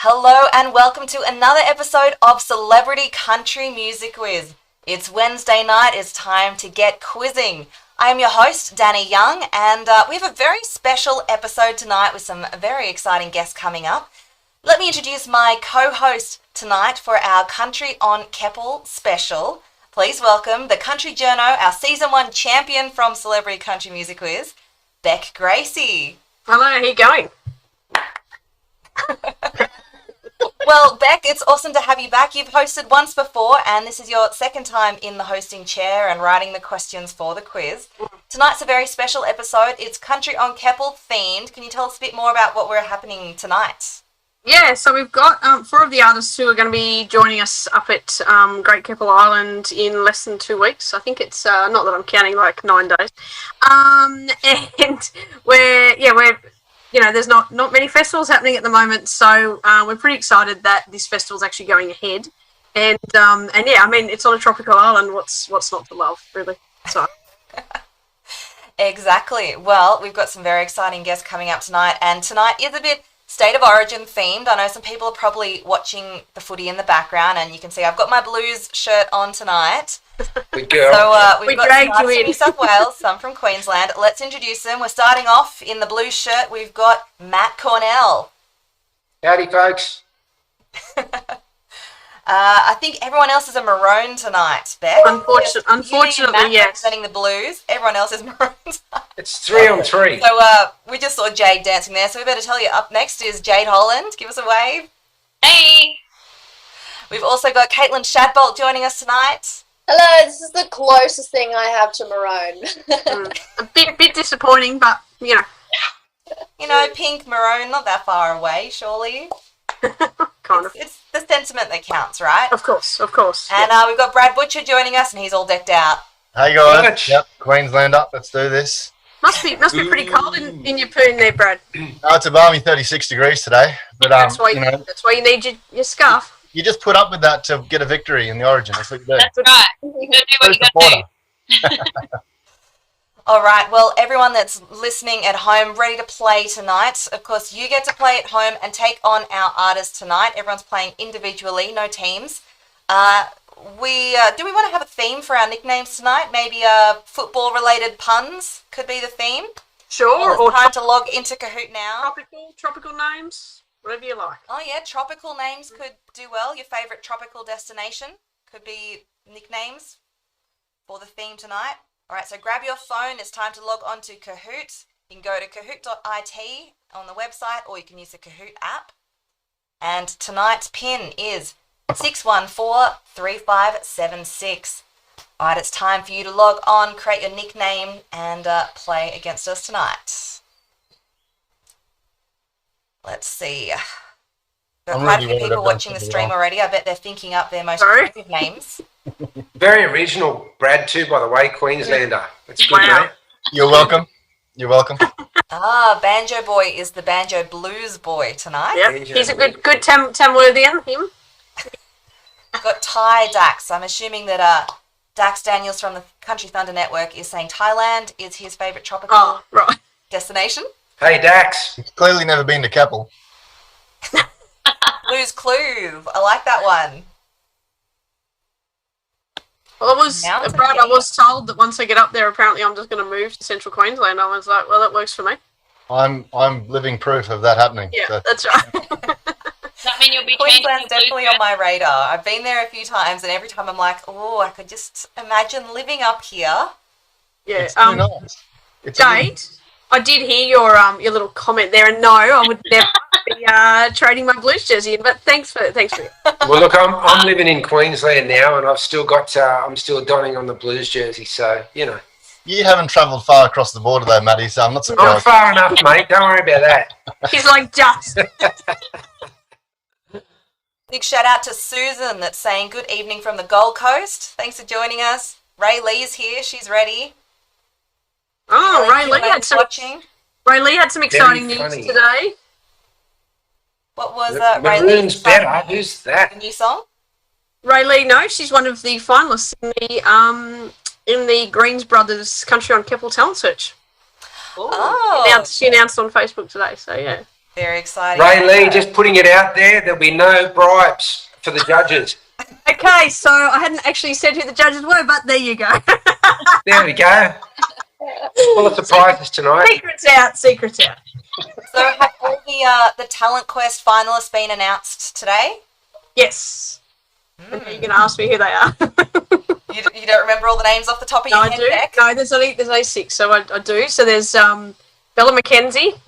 Hello and welcome to another episode of Celebrity Country Music Quiz. It's Wednesday night, it's time to get quizzing. I am your host, Dani Young, and we have a very special episode tonight with some very exciting guests coming up. Let me introduce my co-host tonight for our Country on Keppel special. Please welcome the Country Journo, our Season 1 champion from Celebrity Country Music Quiz, Beck Gracie. Hello, how you going? Well, Beck, it's awesome to have you back. You've hosted once before, and this is your second time in the hosting chair and writing the questions for the quiz. Tonight's a very special episode. It's Country on Keppel themed. Can you tell us a bit more about what we're happening tonight? Yeah, so we've got 4 of the artists who are going to be joining us up at Great Keppel Island in less than 2 weeks. I think it's, not that I'm counting, like 9 days. And we're there's not many festivals happening at the moment, so we're pretty excited that this festival's actually going ahead. And yeah, I mean, it's on a tropical island. What's not to love, really? So. Exactly. Well, we've got some very exciting guests coming up tonight, and tonight is a bit State of Origin themed. I know some people are probably watching the footy in the background, and you can see I've got my Blues shirt on tonight. Good girl. So we've got some dragged artists you from in. New South Wales, some from Queensland. Let's introduce them. We're starting off in the Blues shirt. We've got Matt Cornell. Howdy, folks. I think everyone else is a maroon tonight, Beck. Unfortunately, Matt yes. representing the Blues. Everyone else is maroon tonight. It's 3 on 3. So we just saw Jade dancing there, so we better tell you up next is Jade Holland. Give us a wave. Hey! We've also got Caitlyn Shadbolt joining us tonight. Hello, this is the closest thing I have to maroon. A bit disappointing, but, you know. You know, pink, maroon, not that far away, surely. Kind of. It's the sentiment that counts, right? Of course. And we've got Brad Butcher joining us, and he's all decked out. Hey guys, Much. yep, Queensland up, let's do this. Must be pretty cold in your poon there, Brad. It's a balmy 36 degrees today, but That's why you need your scarf. you just put up with that to get a victory in the Origin. That's what you do. That's right. You gotta do what you gotta do. All right, well, everyone that's listening at home, ready to play tonight. Of course, you get to play at home and take on our artists tonight. Everyone's playing individually, no teams. Do we want to have a theme for our nicknames tonight? Maybe football-related puns could be the theme. Sure. Well, it's time to log into Kahoot now. Tropical names, whatever you like. Oh, yeah, tropical names could do well. Your favourite tropical destination could be nicknames for the theme tonight. All right, so grab your phone. It's time to log on to Kahoot. You can go to kahoot.it on the website, or you can use the Kahoot app. And tonight's pin is 6143576. All right, it's time for you to log on, create your nickname, and play against us tonight. Let's see. Got I'm quite really a few worried people I've done watching the something stream wrong. already. I bet they're thinking up their most Sorry? creative names. Very original, Brad, too, by the way, Queenslander. That's good, Wow. mate. You're welcome. You're welcome. Banjo Boy is the Banjo Blues Boy tonight. Yep. He's a good Tamworthian, him. Got Thai Dax. I'm assuming that Dax Daniels from the Country Thunder Network is saying Thailand is his favourite tropical Oh, right. destination. Hey, Dax. He's clearly never been to Keppel. Blues Clues. I like that one. Well, Mountain Brad, I King. was told that once I get up there, apparently I'm just going to move to Central Queensland. I was like, well, that works for me. I'm living proof of that happening. Yeah, So, that's right. Does that mean you'll be Queensland's changing your definitely on my radar. I've been there a few times, and every time I'm like, oh, I could just imagine living up here. Yeah. it's too nice. It's a Jade, I did hear your little comment there, and no, I would never be trading my Blues jersey in. But thanks for it. Well, look, I'm living in Queensland now, and I've still got I'm still donning on the Blues jersey, so you know. You haven't travelled far across the border though, Matty, so I'm not Not surprised. far enough, mate. Don't worry about that. He's like, just. Big shout out to Susan that's saying good evening from the Gold Coast. Thanks for joining us. Ray Lee's here. She's ready. Oh, Ray Lee had some. watching. Ray Lee had some exciting Very news funny. today. What was The Ray Maroon's Lee's better. song? Who's The that? new song? Ray Lee, no, she's one of the finalists in the Greens Brothers Country on Keppel talent search. Oh, She announced on Facebook today, so yeah. Very exciting. Ray Lee, just putting it out there, there'll be no bribes for the judges. Okay, so I hadn't actually said who the judges were, but there you go. There we go. Full of surprises tonight. Secrets out, secrets out. So have all the Talent Quest finalists been announced today? Yes. And you're going to ask me who they are. You don't remember all the names off the top of No, your I head, do. Beck? No, there's only 6, so I do. So there's Bella McKenzie.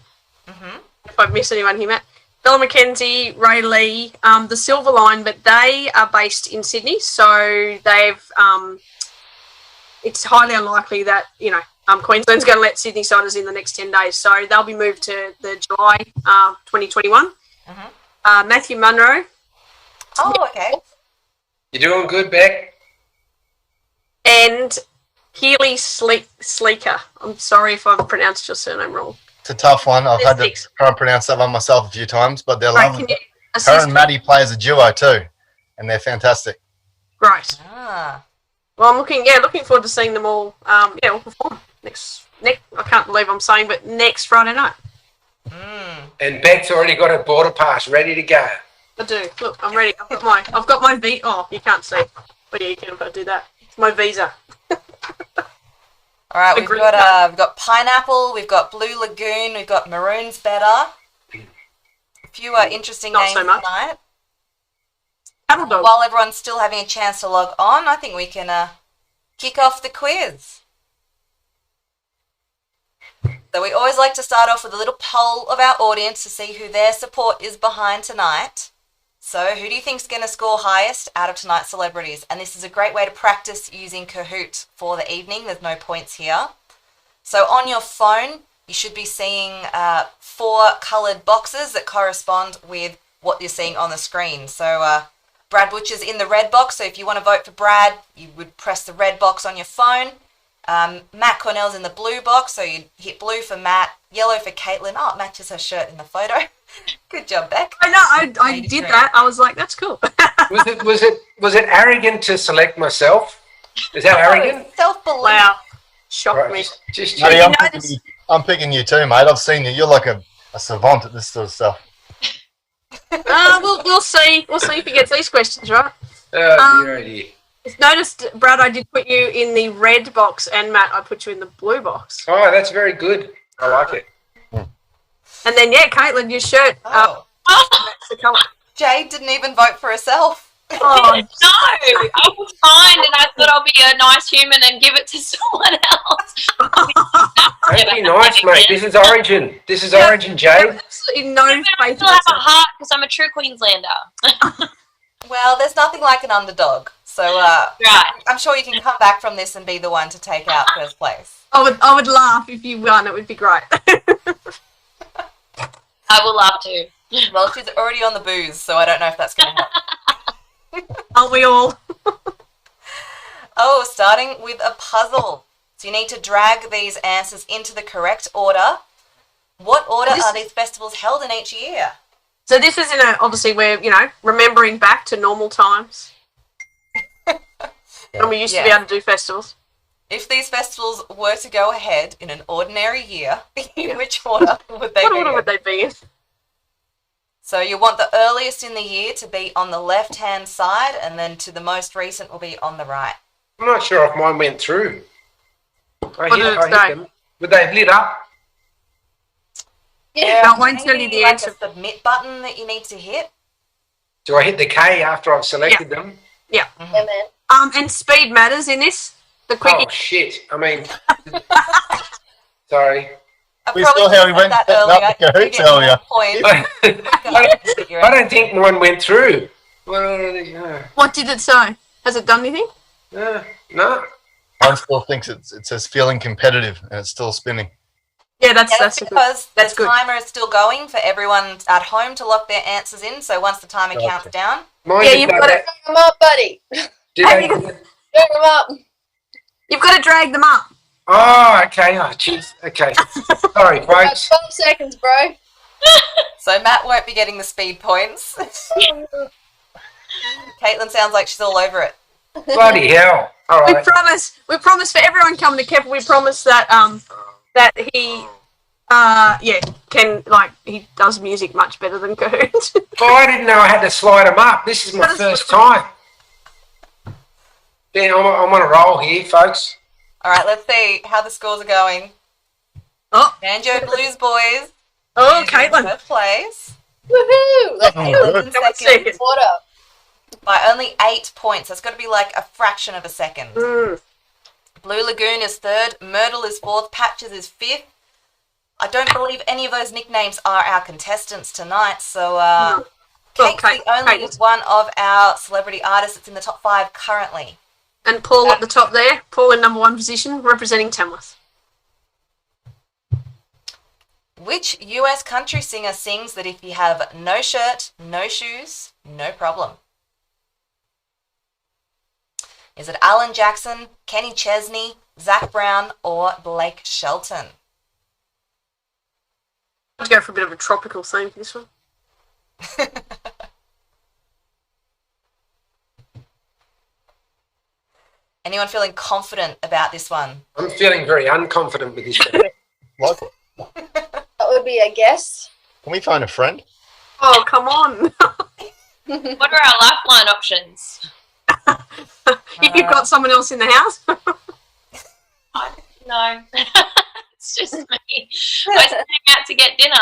Mm-hmm. If I've missed anyone here, Matt. Bella McKenzie, Ray Lee, the Silver Line, but they are based in Sydney, so they've. It's highly unlikely that Queensland's going to let Sydney-siders in the next 10 days, so they'll be moved to the July 2021. Mm-hmm. Matthew Munro. Oh, okay. You're doing good, Beck. And Keely Sleeker. I'm sorry if I've pronounced your surname wrong. It's a tough one. I've had to There's 6. try and pronounce that one myself a few times, but they're Right, lovely. can you Her assist and me? Maddie play as a duo too, and they're fantastic. Right. Ah. Well, I'm looking forward to seeing them all. All perform next. I can't believe I'm saying, but next Friday night. And Beck's already got a border pass ready to go. I do. Look, I'm ready. I've got my visa. Oh, you can't see. But yeah, you can if I do that. It's my visa. All right, The we've green got Pineapple, we've got Blue Lagoon, we've got Maroon's Better. A few interesting Not names so much. tonight. Paddle dog. While everyone's still having a chance to log on, I think we can kick off the quiz. So we always like to start off with a little poll of our audience to see who their support is behind tonight. So who do you think is going to score highest out of tonight's celebrities? And this is a great way to practice using Kahoot for the evening. There's no points here. So on your phone, you should be seeing 4 coloured boxes that correspond with what you're seeing on the screen. So Brad Butcher's in the red box. So if you want to vote for Brad, you would press the red box on your phone. Matt Cornell's in the blue box. So you'd hit blue for Matt, yellow for Caitlyn. Oh, it matches her shirt in the photo. Good job, Beck. I know. I did that. I was like, that's cool. Was it arrogant to select myself? Is that arrogant? Self-belief. Wow. Shocked me. Right, just Maddie, you I'm picking you too, mate. I've seen you. You're like a savant at this sort of stuff. We'll see. We'll see if he gets these questions right. dear, dear. Noticed, Brad, I did put you in the red box, and Matt, I put you in the blue box. Oh, that's very good. I like it. And then, Caitlyn, your shirt. Oh. That's the colour. Jade didn't even vote for herself. Oh, No, I was kind and I thought I'll be a nice human and give it to someone else. Don't be nice, mate. This is Origin. This is Origin, Jade. absolutely no I faith in still have a myself. heart because I'm a true Queenslander. Well, there's nothing like an underdog. So Right. I'm sure you can come back from this and be the one to take out first place. I would laugh if you won. It would be great. I will love to. Well, she's already on the booze, so I don't know if that's going to help. Aren't we all? Oh, starting with a puzzle. So you need to drag these answers into the correct order. What order are these festivals held in each year? So this is obviously we're remembering back to normal times. When we used to be able to do festivals. If these festivals were to go ahead in an ordinary year, in which order would they What be order in? would they be in? So you want the earliest in the year to be on the left-hand side, and then to the most recent will be on the right. I'm not sure if mine went through. I What did it hit say? them. Would they have lit up? Yeah. No, I won't tell you Maybe the like answer. a submit button that you need to hit. Do I hit the K after I've selected them? Yeah. Yeah, man. And speed matters in this. The quickie. Oh, shit. I mean, sorry. I We probably saw how should've he said went that setting up the earlier. You Cahoots get more earlier. points. I don't think mine went through. Well, What did it say? Has it done anything? no. Mine still thinks it says feeling competitive, and it's still spinning. Yeah, that's Yeah, that's a good. because That's the good. timer is still going for everyone at home to lock their answers in. So once the timer Gotcha. counts down, Mine Yeah, did you've that- got it. Drag them up, buddy. did Have they- you- Drag them up. You've got to drag them up. Oh, okay. Oh, jeez. Okay. Sorry, About folks. 12 seconds, bro. so Matt won't be getting the speed points. Caitlyn sounds like she's all over it. Bloody hell. All We right. promise for everyone coming to Keppel, we promise that that he Yeah, he does music much better than Kurt. Oh, I didn't know I had to slide them up. This is my first time. Yeah, I'm on a roll here, folks. All right, let's see how the scores are going. Oh, Banjo Blues Boys. oh, is in Caitlyn. first place. Woohoo! Let's Caitlin's in Come on, second Order. by only 8 points. That's got to be like a fraction of a second. Mm. Blue Lagoon is third. Myrtle is fourth. Patches is fifth. I don't believe any of those nicknames are our contestants tonight. So No. Kate's Well, the only Kate. one of our celebrity artists that's in the top 5 currently. And Paul at the top there. Paul in number 1 position, representing Tamworth. Which US country singer sings that if you have no shirt, no shoes, no problem? Is it Alan Jackson, Kenny Chesney, Zach Brown, or Blake Shelton? I'd go for a bit of a tropical theme for this one. Anyone feeling confident about this one? I'm feeling very unconfident with this one. Like, That would be a guess. can we find a friend? Oh, come on. What are our lifeline options? If you've got someone else in the house. No. It's just me. I just hang out to get dinner.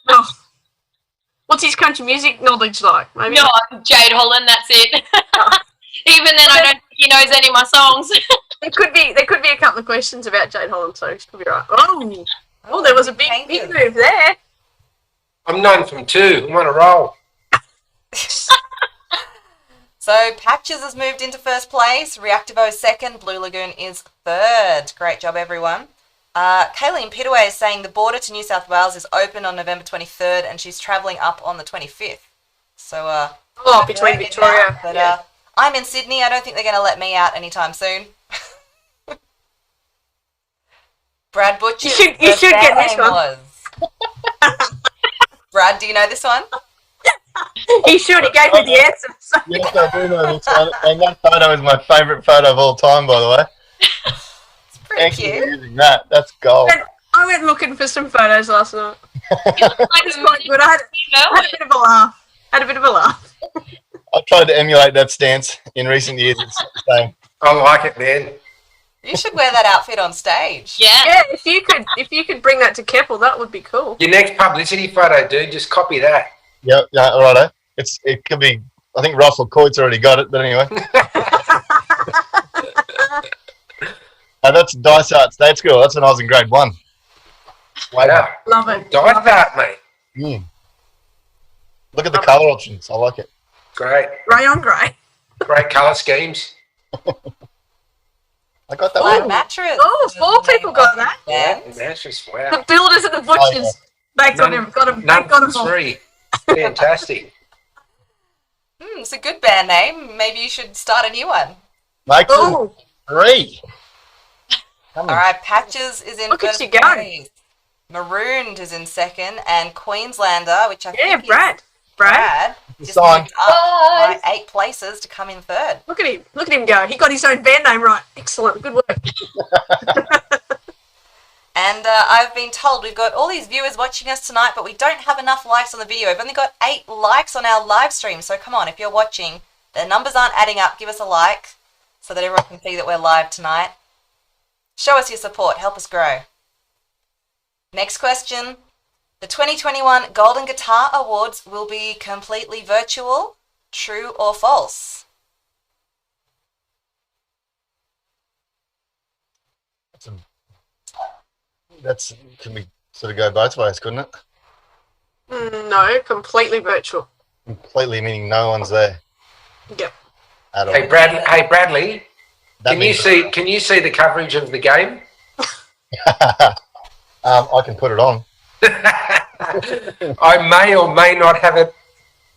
Oh. What's his country music knowledge like? Maybe. No, Jade Holland, that's it. Even then, I don't think he knows any of my songs. There could be a couple of questions about Jade Holland, so she could be right. Oh, there was a big move there. I'm 9 from 2. I'm on a roll. So Patches has moved into first place, Reactivo second, Blue Lagoon is third. Great job, everyone. Caitlyn Pitaway is saying the border to New South Wales is open on November 23rd and she's travelling up on the 25th. So, Between Victoria. But I'm in Sydney. I don't think they're going to let me out anytime soon. Brad Butcher. You should get this one. Brad, do you know this one? He should. He gave me the answer. So. Yes, I do know this one. And that photo is my favourite photo of all time, by the way. It's pretty Thank you cute. for using that. That's gold. And I went looking for some photos last night. It looks like It's a quite good. I had a bit of a laugh. I tried to emulate that stance in recent years. It's the same. I like it, man. You should wear that outfit on stage. Yeah. Yeah, if you could bring that to Keppel, that would be cool. Your next publicity photo, dude, just copy that. Yep, yeah, righto. It could be. I think Russell Coit's already got it, but anyway. That's Dysart State School. That's when I was in grade 1. Wow. Love it. Dive that, mate. Mm. Look at the colour options. I like it. Great. Grey on grey. Great colour schemes. I got that Black one. mattress. Oh, 4 people got that. Yeah. Mattress, wow. The builders and the butchers. They got him. Got him. They None got him for all. free. Fantastic. It's a good band name. Maybe you should start a new one. Make them Oh, 3. Come All on. right, Patches is in Look at first you go. place. Marooned is in second, and Queenslander, which I yeah, think is Brad. Brad, just Sign. moved up by 8 places to come in third. Look at him. Look at him go. He got his own band name right. Excellent. Good work. And I've been told we've got all these viewers watching us tonight, but we don't have enough likes on the video. We've only got 8 likes on our live stream. So come on, if you're watching, the numbers aren't adding up. Give us a like so that everyone can see that we're live tonight. Show us your support. Help us grow. Next question. The 2021 Golden Guitar Awards will be completely virtual. True or false? That's can be sort of go both ways, couldn't it? No, completely virtual. Completely meaning no one's there Yep. at all. Hey Bradley, That can you see the coverage of the game? I can put it on. I may or may not have it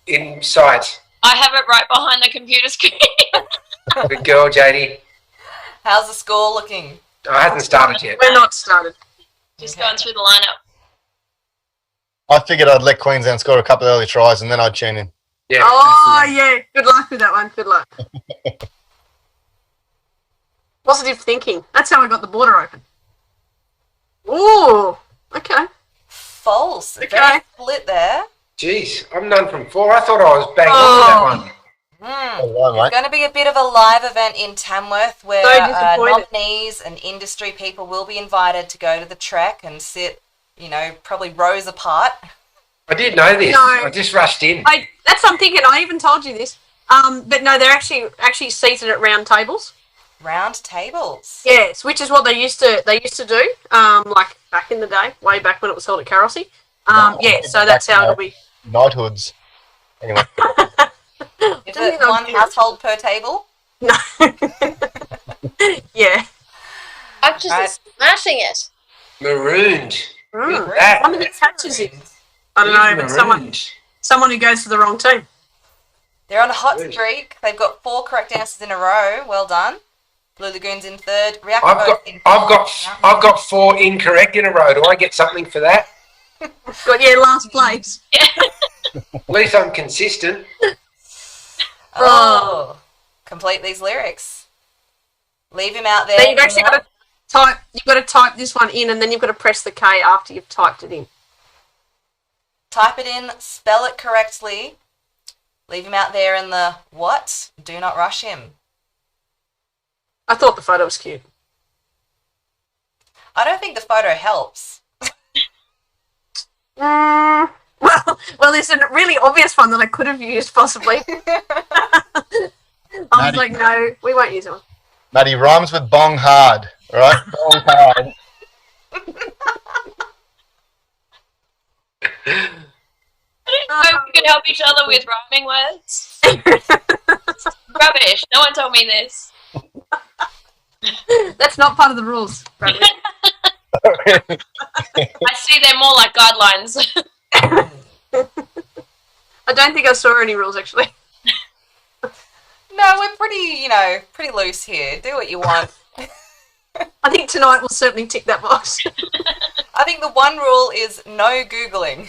in sight. I have it right behind the computer screen. Good girl, Jade. How's the score looking? I hasn't started yet. We're not started. Just going through the lineup. I figured I'd let Queensland score a couple of early tries and then I'd tune in. Yeah. Oh, yeah. Good luck with that one. Good luck. Positive thinking. That's how I got the border open. Ooh. Okay. False. Okay. Very split there. Jeez, I'm none from 4. I thought I was bang on with that one. Hello, There's mate. going to be a bit of a live event in Tamworth where So disappointed. nominees and industry people will be invited to go to the trek and sit, probably rows apart. I did know this. No. I just rushed in. That's what I'm thinking. I even told you this. But no, they're actually seated at round tables. Round tables. Yes, which is what they used to do. Like back in the day, way back when it was held at Carrossy. Yeah, so that's how it'll be. Knighthoods. Anyway. Is it one household per table? No. Yeah. I'm just smashing it. Marooned. Mm. That. One of the catches it. I don't know, but someone who goes to the wrong team. They're on a hot streak. They've got 4 correct answers in a row. Well done. Blue Lagoon's in 3rd. I've got 4 incorrect in a row. Do I get something for that? Got last place. At least I'm consistent. Oh. Complete these lyrics. Leave him out there. Then you've actually got to type. You've got to type this one in, and then you've got to press the K after you've typed it in. Type it in. Spell it correctly. Leave him out there in the what? Do not rush him. I thought the photo was cute. I don't think the photo helps. Well, there's a really obvious one that I could have used possibly. I was like, no, we won't use it. Maddie, rhymes with bong hard. All right? Bong hard. I didn't know we could help each other with rhyming words. Rubbish. No one told me this. That's not part of the rules. Bradley. I see them more like guidelines. I don't think I saw any rules actually. No, we're pretty loose here. Do what you want. I think tonight we'll certainly tick that box. I think the one rule is no Googling.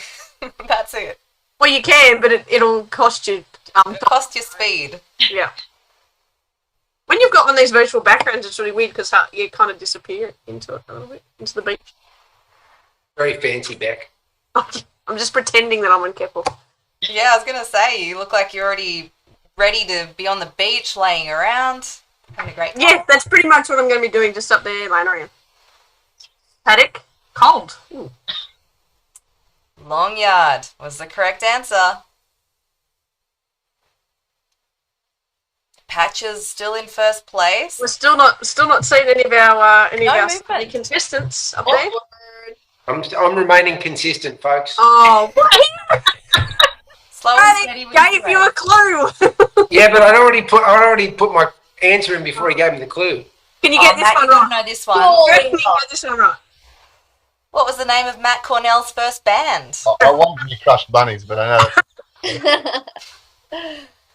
That's it. Well, you can, but it'll cost you. It'll cost you speed. Yeah. When you've got one of these virtual backgrounds, it's really weird because you kind of disappear into it a little bit, into the beach. Very fancy, Beck. I'm just pretending that I'm in Keppel. Yeah, I was going to say, you look like you're already ready to be on the beach, laying around, having a great time. Yeah, that's pretty much what I'm going to be doing, just up there laying around. Paddock, cold. Ooh. Long yard was the correct answer. Patches still in first place. We're still not seeing any of our movement. contestants up there. I'm remaining consistent, folks. Oh, what? Slow and steady. Gave you a clue. Yeah, but I already put my answer in before he gave me the clue. Can you get this Matt, one you don't right? know this one. Can you get this one right? What was the name of Matt Cornell's first band? I wanted to be crushed bunnies, but I know.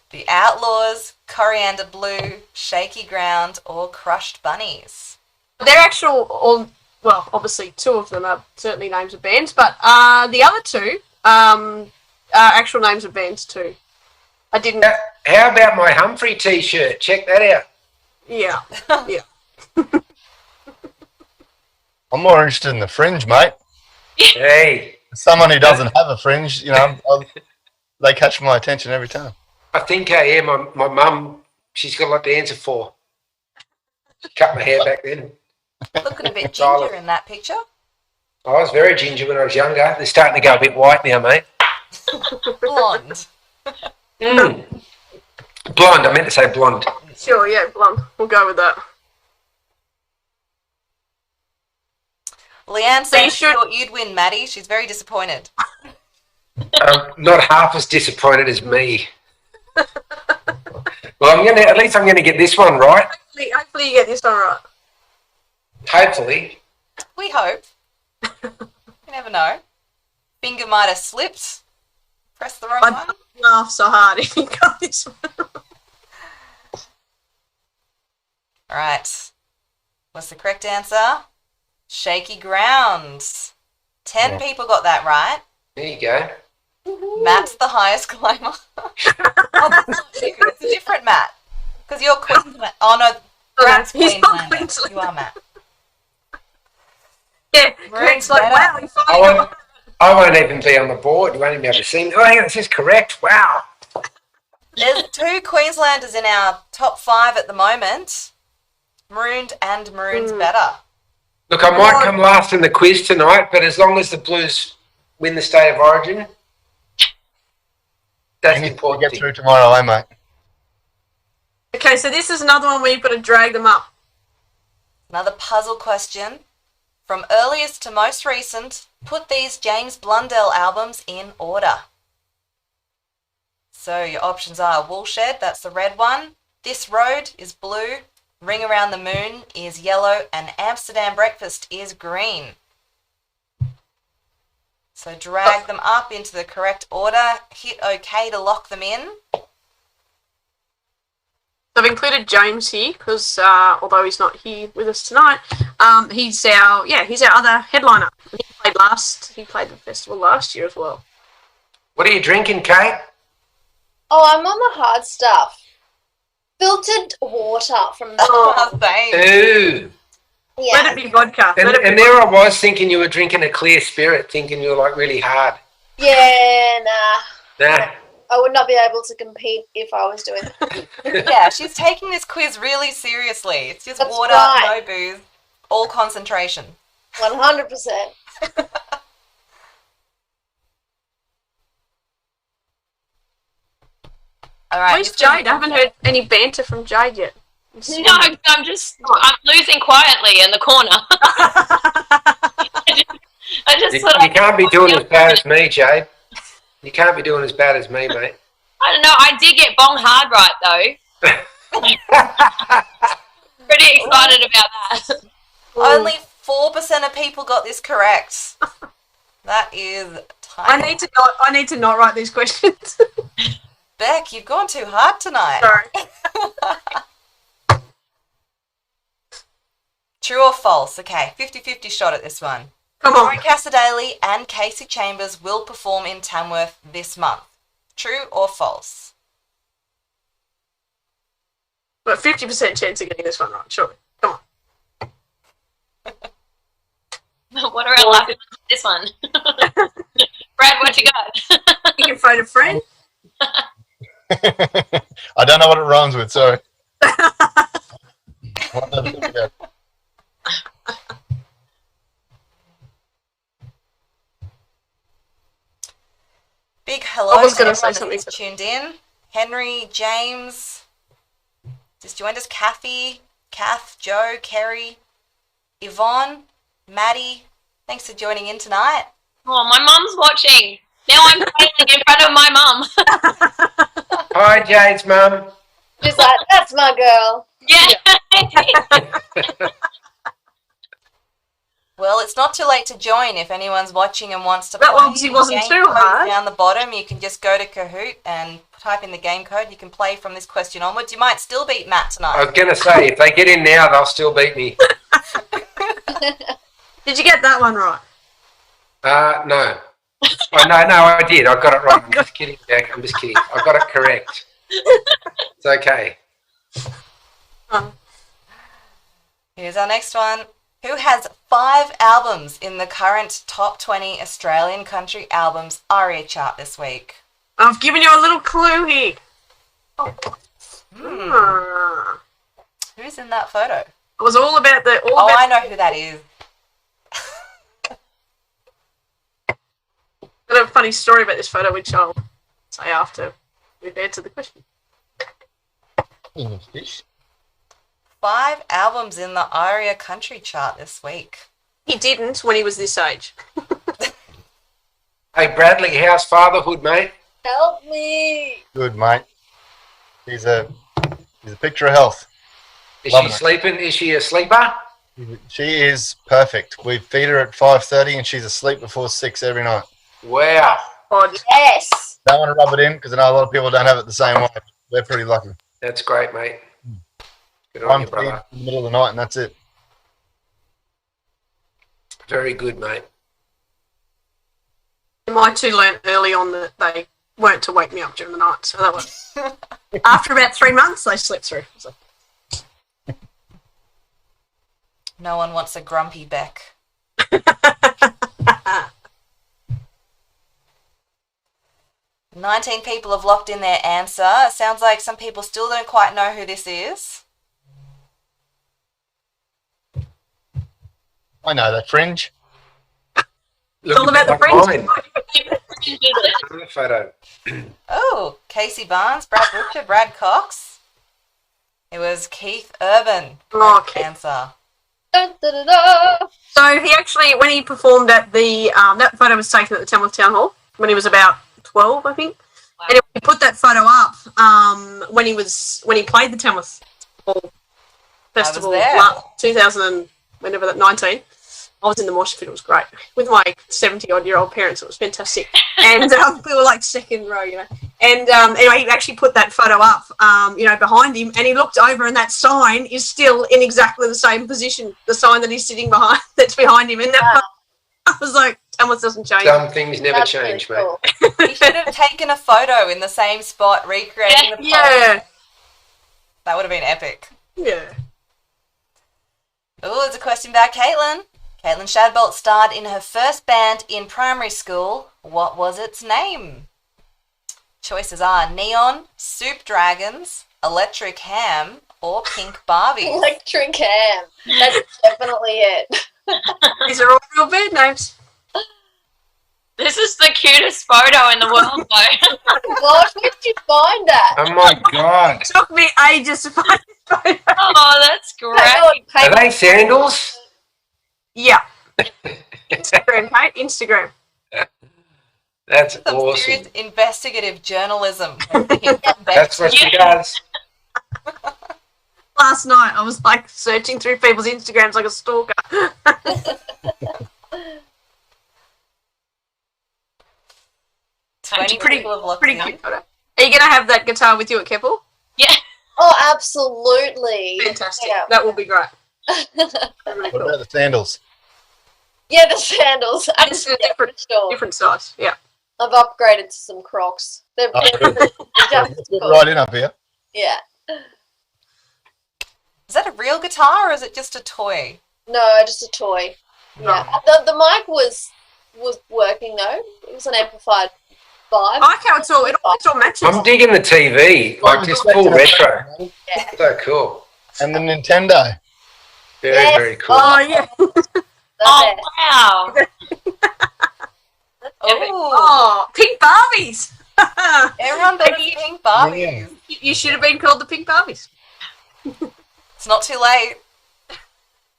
The Outlaws, Coriander Blue, Shaky Ground, or Crushed Bunnies. They're well, obviously 2 of them are certainly names of bands, but the other 2 are actual names of bands too. I didn't. How about my Humphrey T-shirt? Check that out. Yeah, yeah. I'm more interested in the fringe, mate. Hey, Someone who doesn't have a fringe, they catch my attention every time. I think I am. My mum, she's got a lot to answer for. She cut my hair back then. Looking a bit ginger in that picture. I was very ginger when I was younger. They're starting to go a bit white now, mate. Blonde. Blonde. I meant to say blonde. Sure, yeah, blonde. We'll go with that. Leanne So you said she thought you'd win, Maddie. She's very disappointed. Not half as disappointed as me. Well, at least I'm gonna get this one right. Hopefully you get this one right. Hopefully. We hope. You never know. Finger might have slipped. Press the wrong one. I'd laugh so hard if you got this one. All right. What's the correct answer? Shaky Grounds. 10 people got that right. There you go. Matt's the highest climber. Oh, that's not you. It's a different Matt. Because you're Queensland. Oh, no. Matt's he's not Queenslander. Queensland. You are Matt. Yeah, Maroon's Greg's like, better. wow, he I finally got won't, I won't even be on the board. You won't even be able to see me. Oh, hang on, this is correct. Wow. There's 2 Queenslanders in our top 5 at the moment. Marooned and Maroon's better. Look, I might come last in the quiz tonight, but as long as the Blues win the State of Origin, that's You need to important. get through tomorrow, eh, mate? Okay, so this is another one where you've got to drag them up. Another puzzle question. From earliest to most recent, put these James Blundell albums in order. So your options are Woolshed, that's the red one. This Road is blue. Ring Around the Moon is yellow. And Amsterdam Breakfast is green. So drag them up into the correct order. Hit OK to lock them in. I've included James here because although he's not here with us tonight, he's our other headliner. He played the festival last year as well. What are you drinking, Kate? Oh, I'm on the hard stuff. Filtered water from the Oh, thanks. Ooh. Let yeah. it be vodka. And there I was thinking you were drinking a clear spirit, thinking you were like really hard. Yeah, nah. Nah. I would not be able to compete if I was doing that. Yeah, she's taking this quiz really seriously. It's just That's water, right. no booze, all concentration. 100%. All right. Where's Jade? I haven't heard any banter from Jade yet. No, I'm losing quietly in the corner. I just You sort of, can't be doing as bad as me, Jade. You can't be doing as bad as me, mate. I don't know. I did get bong hard right though. Pretty excited about that. Only 4% of people got this correct. That is tiny. I need to not write these questions. Beck, you've gone too hard tonight. Sorry. True or false? Okay, 50-50 shot at this one. Come Laurie on. Casadale and Casey Chambers will perform in Tamworth this month. True or false? But 50% chance of getting this one right, sure. Come on. What are our luck on this one? Brad, what you got? You can phone a friend. I don't know what it rhymes with, sorry. What does it think about? Big hello I was to gonna say everyone that's something. tuned in. Henry, James, just joined us. Kathy, Kath, Joe, Kerry, Yvonne, Maddie. Thanks for joining in tonight. Oh, my mum's watching. Now I'm playing in front of my mum. Hi, Jade's mum. She's like, that's my girl. Yeah. Well, it's not too late to join if anyone's watching and wants to That play. obviously wasn't Game too code hard. Down the bottom, you can just go to Kahoot and type in the game code. You can play from this question onwards. You might still beat Matt I tonight. was going to say, if they get in now, they'll still beat me. Did you get that one right? No. Oh, no, I did. I got it right. I'm just kidding, Jack. I'm just kidding. I got it correct. It's okay. Here's our next one. Who has 5 albums in the current top 20 Australian country albums ARIA chart this week? I've given you a little clue here. Who's in that photo? It was all about the. I know who that is. Got a funny story about this photo, which I'll say after we've answered the question. Fish. 5 albums in the ARIA country chart this week. He didn't when he was this age. Hey, Bradley, how's fatherhood, mate? Help me. Good, mate. He's a picture of health. Is Loving she it. sleeping? Is she a sleeper? She is perfect. We feed her at 5:30 and she's asleep before 6 every night. Wow. Odd. Yes. Don't want to rub it in because I know a lot of people don't have it the same way. We're pretty lucky. That's great, mate. Good on One you, feed brother. in the middle of the night and that's it. Very good, mate. My two learnt early on that they weren't to wake me up during the night, so that was after about 3 months they slept through. So, No one wants a grumpy Beck. "19 people have locked in their answer. Sounds like some people still don't quite know who this is. I know that Fringe. It's all about the Fringe. Another photo. Oh, Casey Barnes, Brad Butcher, Brad Cox. It was Keith Urban. Oh, okay. Answer. Da, da, da, da. So he actually, when he performed at the, that photo was taken at the Tamworth Town Hall when he was about 12, I think. Wow. And he put that photo up when he played the Tamworth Hall Festival, there. 19. I was in the mosh pit. It was great with my 70-odd-year-old parents. It was fantastic, and we were like second row, you know. And anyway, he actually put that photo up, behind him, and he looked over, and that sign is still in exactly the same position. The sign that he's sitting behind, that's behind him, and that Wow. I was like, Tamworth doesn't change. Some things never That's change, really mate. cool. He should have taken a photo in the same spot, recreating the pose. Yeah, That would have been epic. yeah. Oh, it's a question about Caitlyn. Caitlyn Shadbolt starred in her first band in primary school. What was its name? Choices are Neon, Soup Dragons, Electric Ham, or Pink Barbie. Electric Ham. That's definitely it. These are all real band names. This is the cutest photo in the world, though. Gosh, where did you find that? Oh my god. It took me ages to find this photo. Oh, that's great. Are they sandals? Yeah. Instagram, Kate. Instagram. That's Some awesome. serious investigative journalism. That's what she does. Last night, I was like searching through people's Instagrams like a stalker. 20 Pretty- people have looked Pretty in. cute photo. Are you going to have that guitar with you at Keppel? Yeah. Oh, absolutely. Fantastic. Yeah. That will be great. Really What cool. about the sandals? Yeah, the sandals. It's a Yeah, for sure. different size. Yeah. I've upgraded to some Crocs. They're Oh, they're just Get cool. right in up here. Yeah. Is that a real guitar or is it just a toy? No, just a toy. Yeah. The mic was working though. It was an amplified vibe. I like how it's all matches. I'm digging the TV. Like this full retro. Yeah. So cool. And the Nintendo. Very, Yes. very cool. Oh, yeah. Oh, That's wow. Epic. Oh, Oh, pink Barbies. everyone got a pink Barbies. You should have been called the Pink Barbies. It's not too late.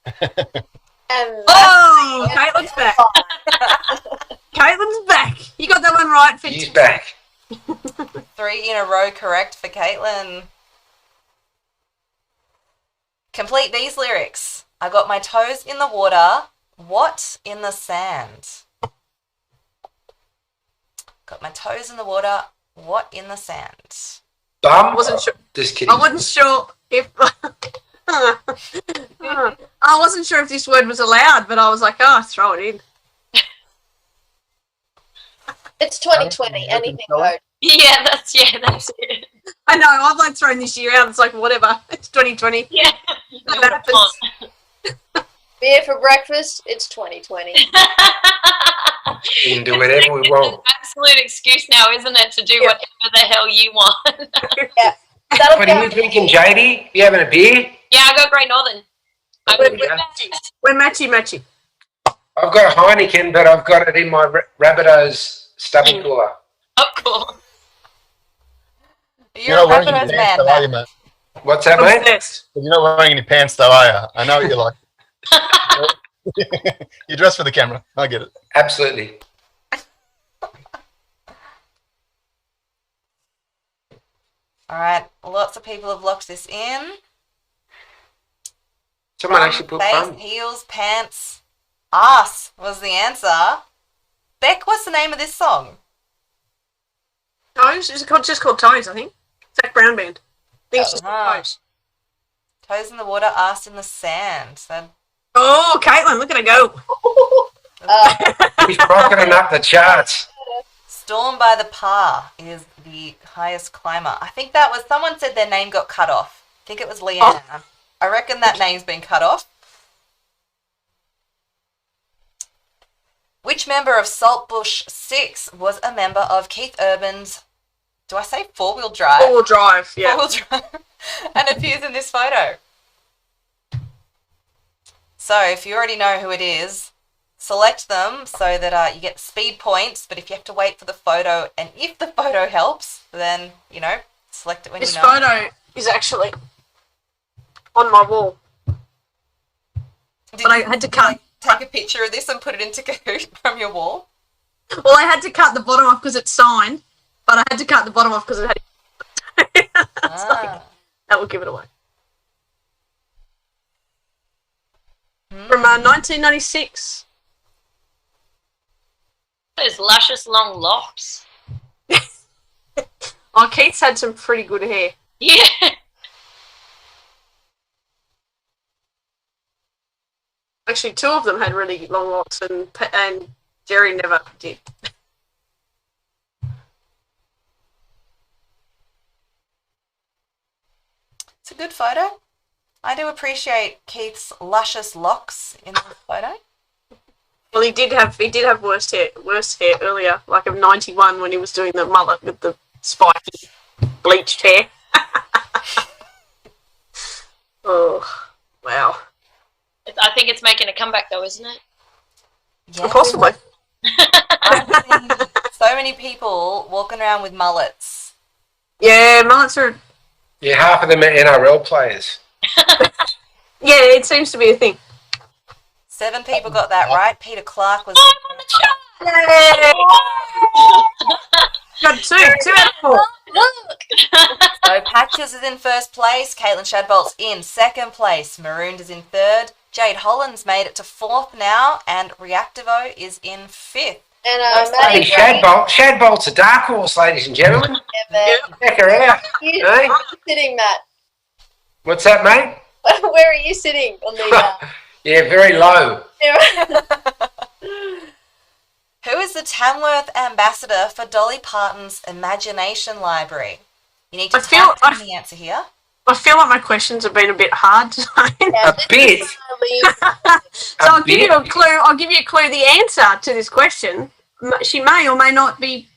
it. And Oh, Caitlyn's back. Caitlyn's back. You got that one right. He's back. 3 in a row correct for Caitlyn. Complete these lyrics. I got my toes in the water. What in the sand? Got my toes in the water. What in the sand? Bum? I wasn't sure. Just kidding. I wasn't sure if I wasn't sure if this word was allowed, but I was like, oh, throw it in. it's 2020. Anything goes. Yeah, that's it. I know. I've like thrown this year out. It's like whatever. It's 2020. Yeah. That happens. Beer for breakfast. It's 2020. We can do whatever we want. Absolute excuse now, isn't it, to do whatever the hell you want? That'll What are you drinking, Jade? You having a beer? Yeah, I got Great Northern. We're matchy. I've got a Heineken, but I've got it in my Rabbitohs stubby cooler. Oh, cool. You're You're a not wearing any Rabbitohs pants, man, though, are you, Matt. mate? What's that, mate? Obsessed. You're not wearing any pants, though, are you? I know what you're like. You dress for the camera. I get it. Absolutely. All right, lots of people have locked this in. Someone actually put Face, bum. heels, pants, ass was the answer. Beck, what's the name of this song? Toes? It's just called Toes, I think. Zach Brown Band. I think it's just Ah. called Toes. Toes in the water, ass in the sand. That, Oh, Caitlyn, look at her go. He's rocketing up the charts. Storm by the Par is the highest climber. I think that was, someone said their name got cut off. I think it was Leanne. I reckon that name's been cut off. member of Saltbush 6 was a member of Keith Urban's, do I say four-wheel drive? Four-wheel drive, yeah. Four-wheel drive, and appears in this photo. So if you already know who it is, select them so that you get speed points, but if you have to wait for the photo, and if the photo helps, then, you know, select it when This you know. photo is actually on my wall. Did But I you, had to cut. like, take a picture of this and put it into Kahoot from your wall? Well, I had to cut the bottom off because it's signed, but I had to cut the bottom off because it had. Ah. That would give it away. From 1996. Those luscious long locks. Oh, Keith's had some pretty good hair. Yeah. Actually, two of them had really long locks, and Jerry never did. It's a good photo. I do appreciate Keith's luscious locks in this photo. Well, he did have worse hair earlier, like of 91 when he was doing the mullet with the spiky bleached hair. Oh, wow. I think it's making a comeback though, isn't it? Yeah, Possibly. I've seen so many people walking around with mullets. Yeah, mullets are. Yeah, half of them are NRL players. Yeah, it seems to be a thing. 7 people got that right. Peter Clark was. I'm on the chart. Got two out of 4. Look. So Patches is in first place. Caitlyn Shadbolt's in second place. Marooned is in third. Jade Holland's made it to 4th now, and Reactivo is in 5th. And Hey, Maddie Shadbolt's a dark horse, ladies and gentlemen. Check her out. you, Hey? where are you sitting, Matt? What's that, mate? Where are you sitting on the? Yeah, very low. Who is the Tamworth ambassador for Dolly Parton's Imagination Library? You need to type in the answer here. I feel like my questions have been a bit hard tonight. A bit. So I'll give you a clue. I'll give you a clue. The answer to this question, she may or may not be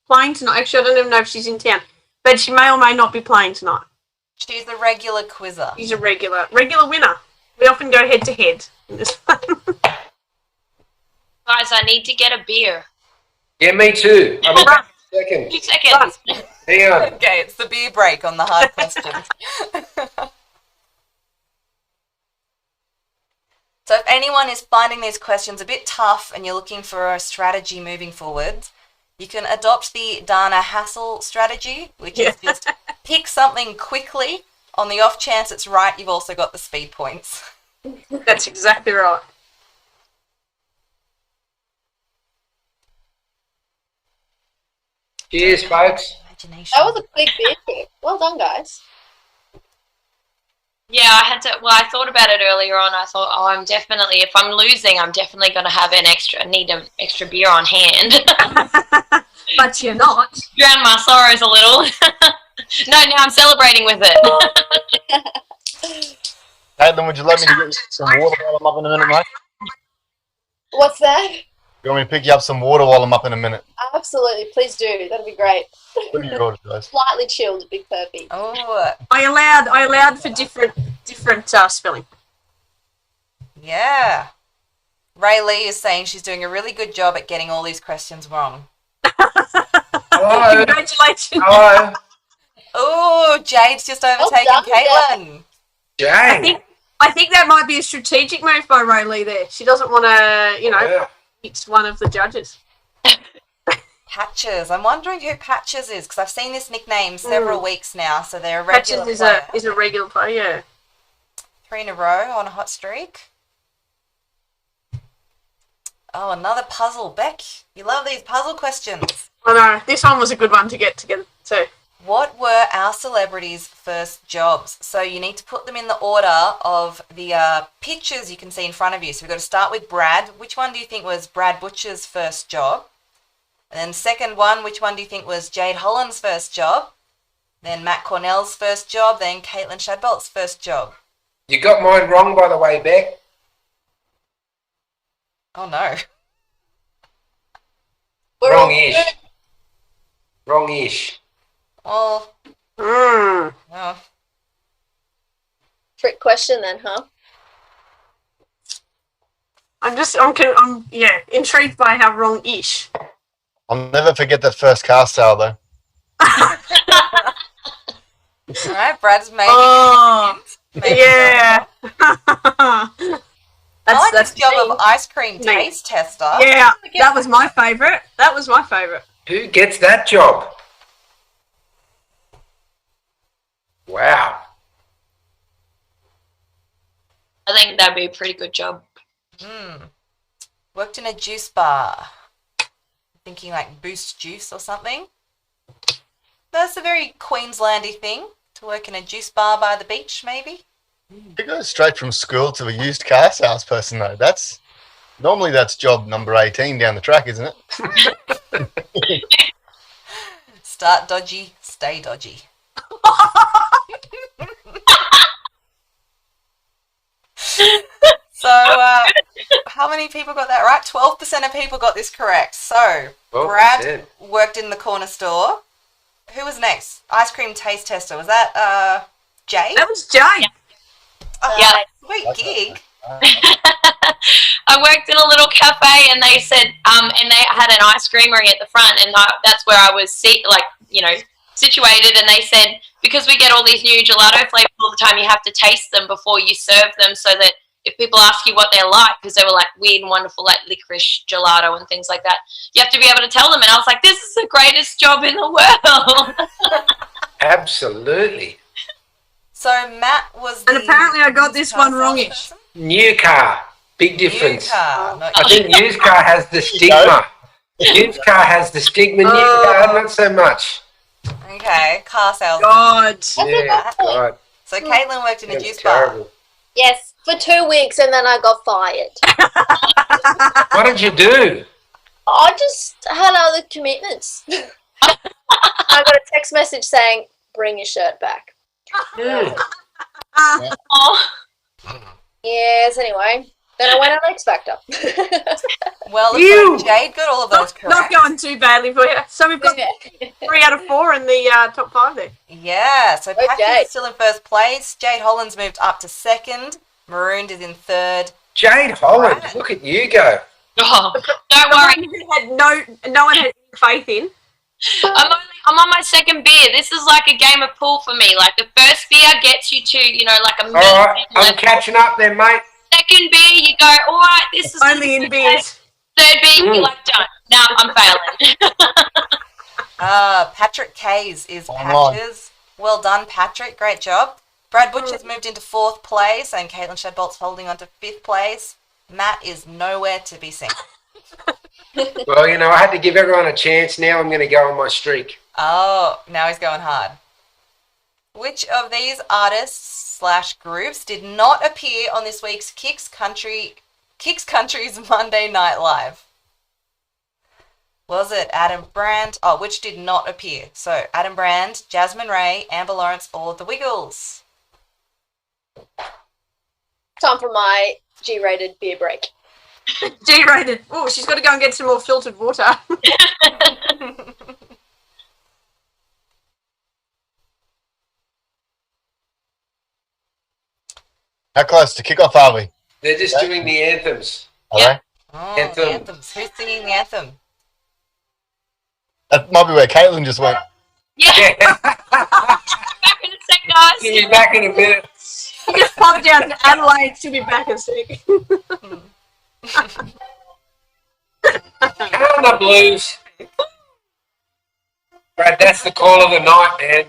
playing tonight. Actually, I don't even know if she's in town, but she may or may not be playing tonight. She's a regular quizzer. She's a regular winner. We often go head to head in this one. Guys, I need to get a beer. Yeah, me too. I'll be back in a second. 2 seconds. Hang on. Okay, it's the beer break on the hard questions. So if anyone is finding these questions a bit tough and you're looking for a strategy moving forward, you can adopt the Dana Hassel strategy, which is just pick something quickly. On the off chance it's right, you've also got the speed points. That's exactly right. Cheers, folks. Imagination. That was a quick beer trip. Well done, guys. Yeah, I had to. Well, I thought about it earlier on. I thought, oh, I'm definitely. If I'm losing, I'm definitely going to have an extra beer on hand. But you're not. Drown my sorrows a little. No, now I'm celebrating with it. Caitlyn, would you let me to get you some water while I'm up in a minute, mate? What's that? You want me to pick you up some water while I'm up in a minute? Absolutely, please do. That'd be great. What are yours, guys? Slightly chilled would be perfect. Oh, I allowed for different spelling. yeah. Ray Lee is saying she's doing a really good job at getting all these questions wrong. Hello. Congratulations. Hello. Oh, Jade's just overtaken done, Caitlyn. Jade. I think that might be a strategic move by Ray Lee there. She doesn't want to, Yeah. it's one of the judges. Patches. I'm wondering who Patches is because I've seen this nickname several weeks now, so they're a regular Patches player. is a regular player, yeah. 3 in a row on a hot streak. Oh, another puzzle. Beck, you love these puzzle questions. I know. This one was a good one to get together too. What were our celebrities' first jobs? So you need to put them in the order of the pictures you can see in front of you. So we've got to start with Brad. Which one do you think was Brad Butcher's first job? And then second one, which one do you think was Jade Holland's first job? Then Matt Cornell's first job. Then Caitlyn Shadbolt's first job. You got mine wrong, by the way, Beck. Oh, no. We're all Wrong-ish. Wrong-ish. Well, Mm. oh, trick question then, huh? I'm intrigued by how wrong-ish. I'll never forget that first car sale though. all right, Brad's maybe. Oh, maybe yeah. I like this job me. of ice cream Me. taste tester. Yeah, that was my favourite. That was my favourite. Who gets that job? Wow. I think that'd be a pretty good job. Worked in a juice bar. Thinking like Boost Juice or something. That's a very Queenslandy thing, to work in a juice bar by the beach, maybe. You go straight from school to a used car salesperson though. Normally that's job number 18 down the track, isn't it? Start dodgy, stay dodgy. So, how many people got that right? 12% of people got this correct. So, 12%. Brad worked in the corner store. Who was next? Ice cream taste tester. Was that Jade? That was Jade. Oh, Yeah. Sweet gig. I worked in a little cafe, and they said, and they had an ice creamery at the front, and that's where I was situated. And they said, because we get all these new gelato flavors all the time, you have to taste them before you serve them, so that if people ask you what they're like, because they were like weird and wonderful, like licorice gelato and things like that, you have to be able to tell them. And I was like, this is the greatest job in the world. Absolutely. So, Matt was And apparently I got this one wrongish. New car. Big difference. New car. Not I think used car has the stigma. Used car has the stigma. New car, not so much. Okay, car sales. God. Yeah, God. So, Caitlyn worked in a That's juice bar. terrible. Yes, for 2 weeks, and then I got fired. What did you do? I just had other commitments. I got a text message saying, "Bring your shirt back." Mm. Oh, Yes. Anyway, then I went on X Factor. Well, looks Ew. like Jade got all of those Not correct. going too badly for you. So we've got 3 out of 4 in the top 5 there. Yeah, so Go Patches Jade. is still in first place. Jade Holland's moved up to second. Marooned is in third. Jade Holland, Right. look at you go. don't The worry. one who had no one had any faith in. I'm on my second beer. This is like a game of pool for me. Like the first beer gets you to, like a All right, I'm level. catching up there, mate. Second beer, you go, all right, this is Only in beers. Third beer, you're like, done. No, I'm failing. Patrick Kays is Online. Patches. Well done, Patrick. Great job. Brad Butcher's moved into fourth place, and Caitlyn Shadbolt's holding on to fifth place. Matt is nowhere to be seen. Well, I had to give everyone a chance. Now I'm going to go on my streak. Oh, now he's going hard. Which of these artists/groups did not appear on this week's Kicks Country's Monday Night Live? Was it Adam Brand? Oh, which did not appear? So Adam Brand, Jasmine Ray, Amber Lawrence, or The Wiggles? Time for my G-rated beer break. G-rated. Oh, she's got to go and get some more filtered water. How close to kickoff are we? They're just doing the anthems. Are Yeah. they? Oh, Anthem. the anthems. Who's singing the anthem? That might be where Caitlyn just went. Yeah, Yeah. back in a sec, guys. See you back in a minute. She just popped down to Adelaide. She'll be back in a sec. Come on, the Blues. Brad, that's the call of the night,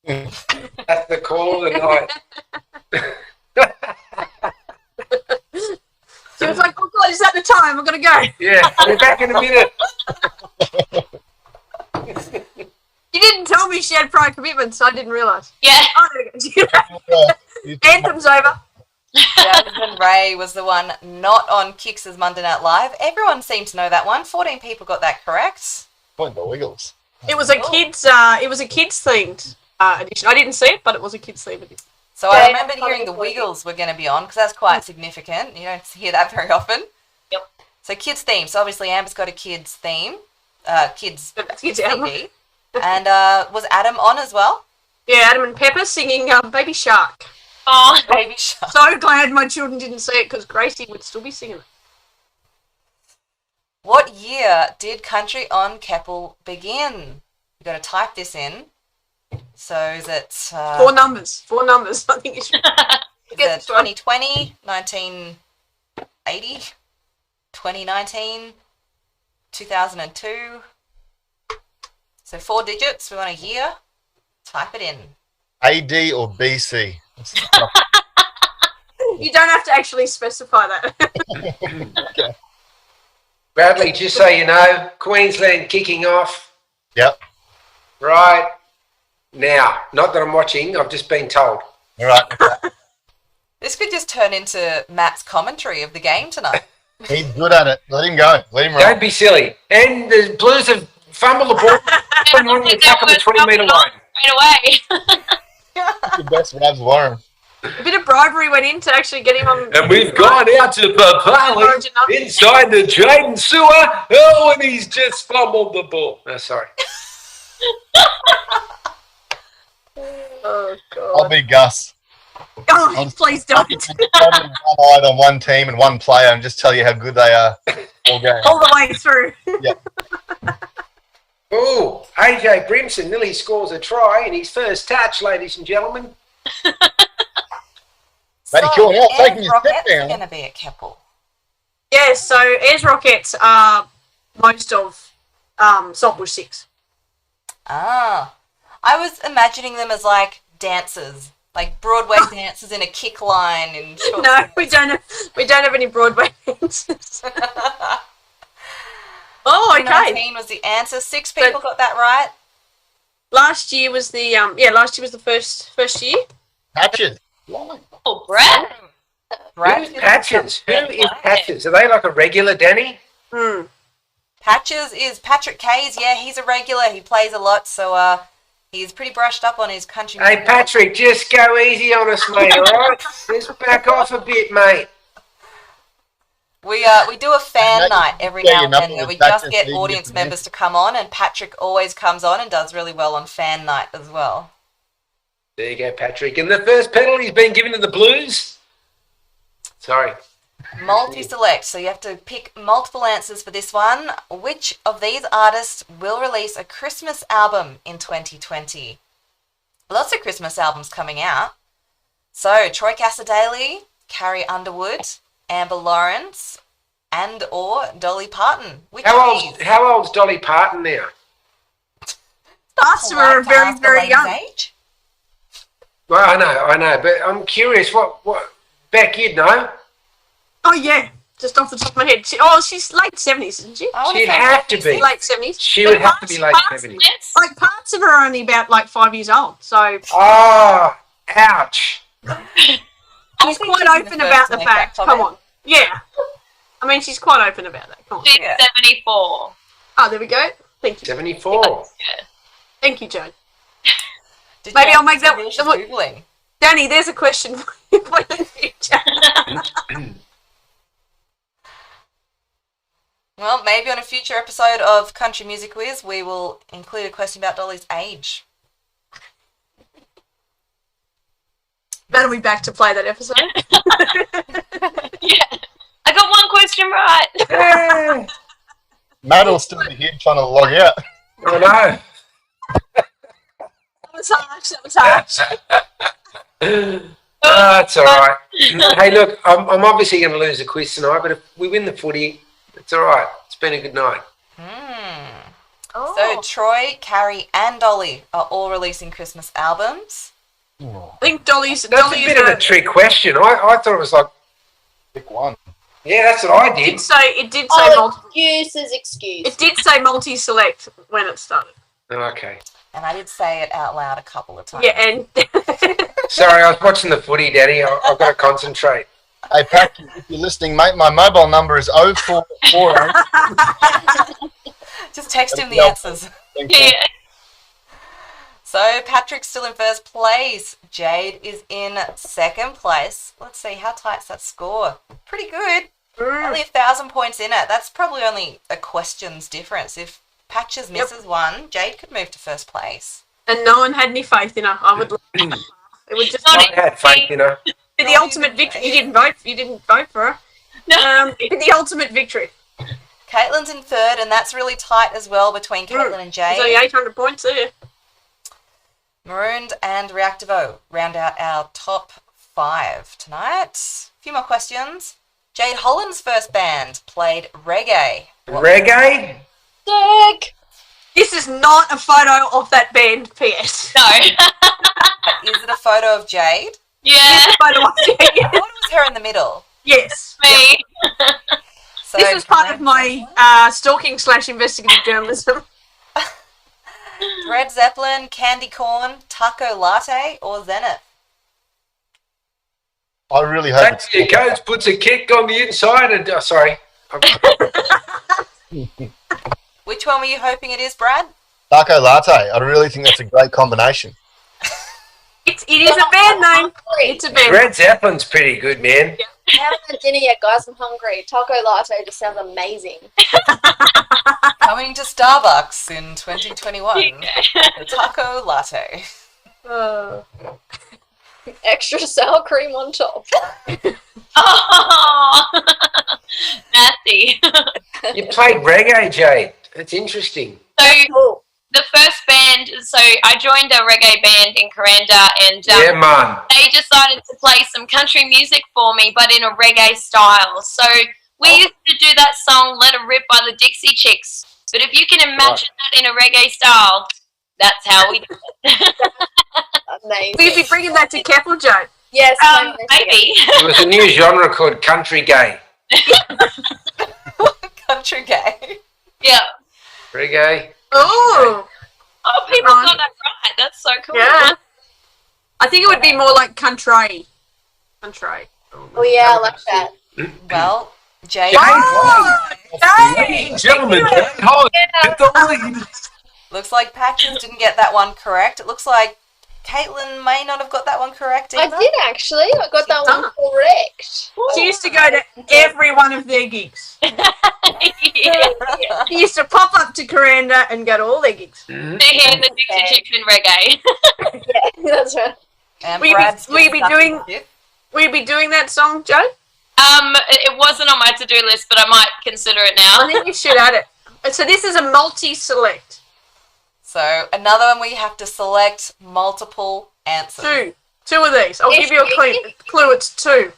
man. That's the call of the night. She was like, oh God, is that the time? I'm going to go. Yeah, we're back in a minute. You didn't tell me she had prior commitments, so I didn't realise. Yeah. Oh, Anthem's over. Jasmine Ray was the one not on Kicks' Monday Night Live. Everyone seemed to know that one. 14 people got that correct. Point the Wiggles. It was a kids themed edition. I didn't see it, but it was a kids themed edition. So I Yeah, remembered hearing the Wiggles were going to be on because that's quite significant. You don't hear that very often. Yep. So kids theme. So obviously Amber's got a kids theme, kids album. CD. And was Adam on as well? Yeah, Adam and Pepper singing Baby Shark. Oh, Baby Shark. So glad my children didn't see it because Gracie would still be singing it. What year did Country on Keppel begin? You've got to type this in. So is it... 4 numbers. 4 numbers. I think you should get Is it 2020, 1980, 2019, 2002? So 4 digits. We want a year. Type it in. AD or BC? You don't have to actually specify that. Okay. Bradley, just so you know, Queensland kicking off Yep. right now. Not that I'm watching, I've just been told. All right. This could just turn into Matt's commentary of the game tonight. He's good at it. Let him go. Let him roll. Don't be silly. And the Blues have fumbled the ball and on the attack on the 20-metre line. Straight away. The best Rabs Warren. A bit of bribery went in to actually get him on. And we've gone out to Papali Origin up. inside the Jade sewer. Oh, and he's just fumbled the ball. Oh, sorry. Oh, I'll God. be Gus. Oh, please don't. One eye on one team and one player and just tell you how good they are all game. All the way through. Oh, AJ Brimson nearly scores a try in his first touch, ladies and gentlemen. Matty Cornell taking his Rockets step down. are going to be at Keppel. Yeah, so Ayers Rockets are most of Saltbush 6. Ah. I was imagining them as like dancers. Like Broadway dancers in a kick line and short No, we don't have any Broadway dancers. Oh, okay. 2019 was the answer. 6 people got that right. Last year was the first year. Patches. Oh, Brad. Right? Who's Patches? Who is Patches? Are they like a regular, Danny? Hmm. Patches is Patrick Kays. Yeah, he's a regular. He plays a lot, so he's pretty brushed up on his country Hey, music. Patrick, just go easy on us, mate, all right? Just back off a bit, mate. We do a fan night every Yeah, now your and then number where was we back just to get Steve audience Gibson, yeah. members to come on, and Patrick always comes on and does really well on fan night as well. There you go, Patrick. And the first penalty's been given to the Blues. Sorry. Multi-select, so you have to pick multiple answers for this one. Which of these artists will release a Christmas album in 2020? Lots of Christmas albums coming out. So, Troy Cassadaly, Carrie Underwood, Amber Lawrence, and or Dolly Parton. Which of these? How old's Dolly Parton now? Us were very, very young. Age? Well, I know, but I'm curious. What? Beck, you'd know. Oh yeah, just off the top of my head. She's late 70s, isn't she? I would've She'd thought have to she's be. Late 70s. She But would have to be late parts- 70s. Yes. Like parts of her are only about like 5 years old, so Oh, ouch. she's quite open about the fact. Come on, yeah. I mean, she's quite open about that. Come on. She's Yeah. 74. Oh, there we go. Thank you, 74. Yeah. thank you, Joan. Did Maybe you I'll make that- she's Googling. Danny, there's a question for you for the future. Well, maybe on a future episode of Country Music Quiz, we will include a question about Dolly's age. That'll be back to play that episode. Yeah. I got one question right. Matt will still be here trying to log out. I know. That was harsh. That was harsh. That's all right. Hey, look, I'm obviously going to lose the quiz tonight, but if we win the footy, it's all right. It's been a good night. Oh. So Troy, Carrie, and Dolly are all releasing Christmas albums. I think Dolly's. That's Dolly a bit of a trick question. I thought it was like, Pick one. yeah, that's what I did. It did say Oh, excuse. It did say multi-select when it started. Okay. And I did say it out loud a couple of times. Yeah, and Sorry, I was watching the footy, Daddy. I've got to concentrate. Hey, Pat, if you're listening, mate, my mobile number is 0448. Just text him the answers. Yeah. So Patrick's still in first place. Jade is in second place. Let's see, how tight's that score? Pretty good. Only 1,000 points in it. That's probably only a question's difference. If Patches misses one, Jade could move to first place. And no one had any faith in her. I would. It would just Not I had faith, you know. be the ultimate victory. You didn't vote. You didn't vote for her. It'd be the ultimate victory. Caitlyn's in third, and that's really tight as well between Caitlyn and There's Jade. only 800 points there. Marooned and Reactivo round out our top 5 tonight. A few more questions. Jade Holland's first band played reggae. Reggae? Dick. This is not a photo of that band, P.S. No. Is it a photo of Jade? Yeah, This photo of I thought it was her in the middle. Yes. me. So This was part of my stalking / investigative journalism. Red Zeppelin, Candy Corn, Taco Latte, or Zenith? I really hope it's Your coach puts a kick on the inside and... sorry. Which one were you hoping it is, Brad? Taco Latte. I really think that's a great combination. It is a band name. It's a band. Red Zeppelin's pretty good, man. I haven't had dinner yet, guys. I'm hungry. Taco latte just sounds amazing. Coming to Starbucks in 2021. The Taco Latte. Extra sour cream on top. Oh, nasty. You played reggae, Jade. That's interesting. So Cool. the first band, so I joined a reggae band in Cornell, and Yeah, man. they decided to play some country music for me, but in a reggae style. So we used to do that song "Let It Rip" by the Dixie Chicks. But if you can imagine that in a reggae style, that's how we do it. Amazing. Will you be bringing that to Keppel, Joe? Yes. Maybe. There was a new genre called country gay. Country gay. Yeah. Reggae. Oh, Oh, people got that right. That's so cool. yeah. I think it would be more like country. Country. Oh yeah, I like that. Well, Jade. Ladies and gentlemen, Jade Holland, get the lead. Looks like Patches didn't get that one correct. It looks like Caitlyn may not have got that one correct I either. did actually. I got that one correct. She used to go to every one of their gigs. She used to pop up to Coranda and go to all their gigs. To hear the Dixie Chicks in reggae. Yeah, that's right. And Will you be- Brad's will you be stuck doing- with it. Will you be doing that song, Joe? It wasn't on my to-do list, but I might consider it I now. think you should add it. So this is a multi-select. So another one where you have to select multiple answers. Two of these. I'll give you a clue. It's 2.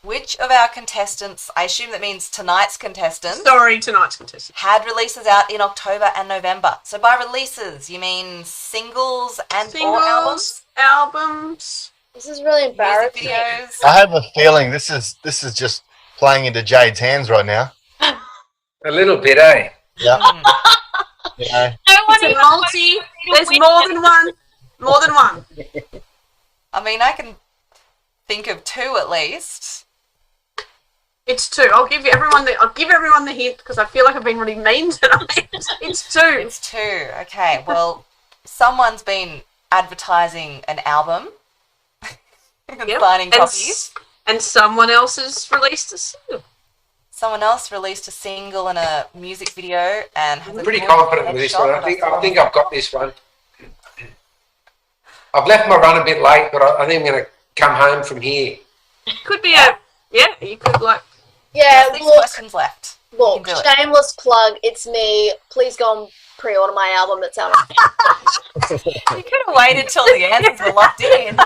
Which of our contestants, I assume that means tonight's contestants, Sorry, tonight's contestant. had releases out in October and November? So by releases, you mean singles and or albums? Albums. This is really Music embarrassing. videos? I have a feeling this is just playing into Jade's hands right now. A little bit, eh? Yeah. Hmm. Yeah. No one It's a even multi. There's win. more than one. More than one. I mean, I can think of 2 at least. It's 2. I'll give everyone the hint because I feel like I've been really mean tonight. It's 2. It's 2. Okay, well, someone's been advertising an album and Yep. signing And copies. And someone else has released a single. Someone else released a single and a music video and has I'm a pretty good confident with this headshot one. that I think I've got this one. I've left my run a bit late, but I think I'm going to come home from here. Could be a you could like Yeah, There's 6 look, questions left. look, You can do it. shameless plug. It's me. Please go and pre-order my album that's out. You could have waited till the answers were locked in.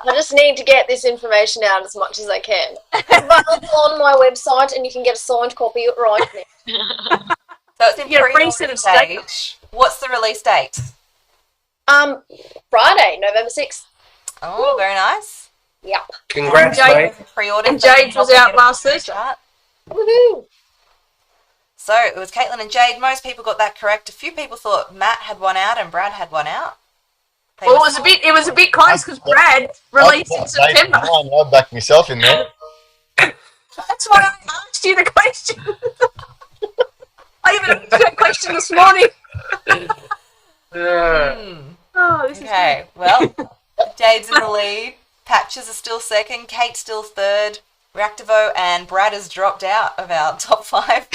I just need to get this information out as much as I can. It's available on my website, and you can get a signed copy right now. So it's in You get a free pre-order set of stage. What's the release date? Friday, November 6th. Oh, very nice. Yep. Congrats, And mate. Pre-order. And Jade was out last Thursday. Woohoo! So it was Caitlyn and Jade. Most people got that correct. A few people thought Matt had one out and Brad had one out. They Well, were- it was a bit close because Brad released in September. I backed myself in there. That's why I asked you the question. I even asked that question this morning. Hmm. Oh, this Okay, well, Jade's in the lead. Patches are still second. Kate's still third. Reactivo and Brad has dropped out of our top 5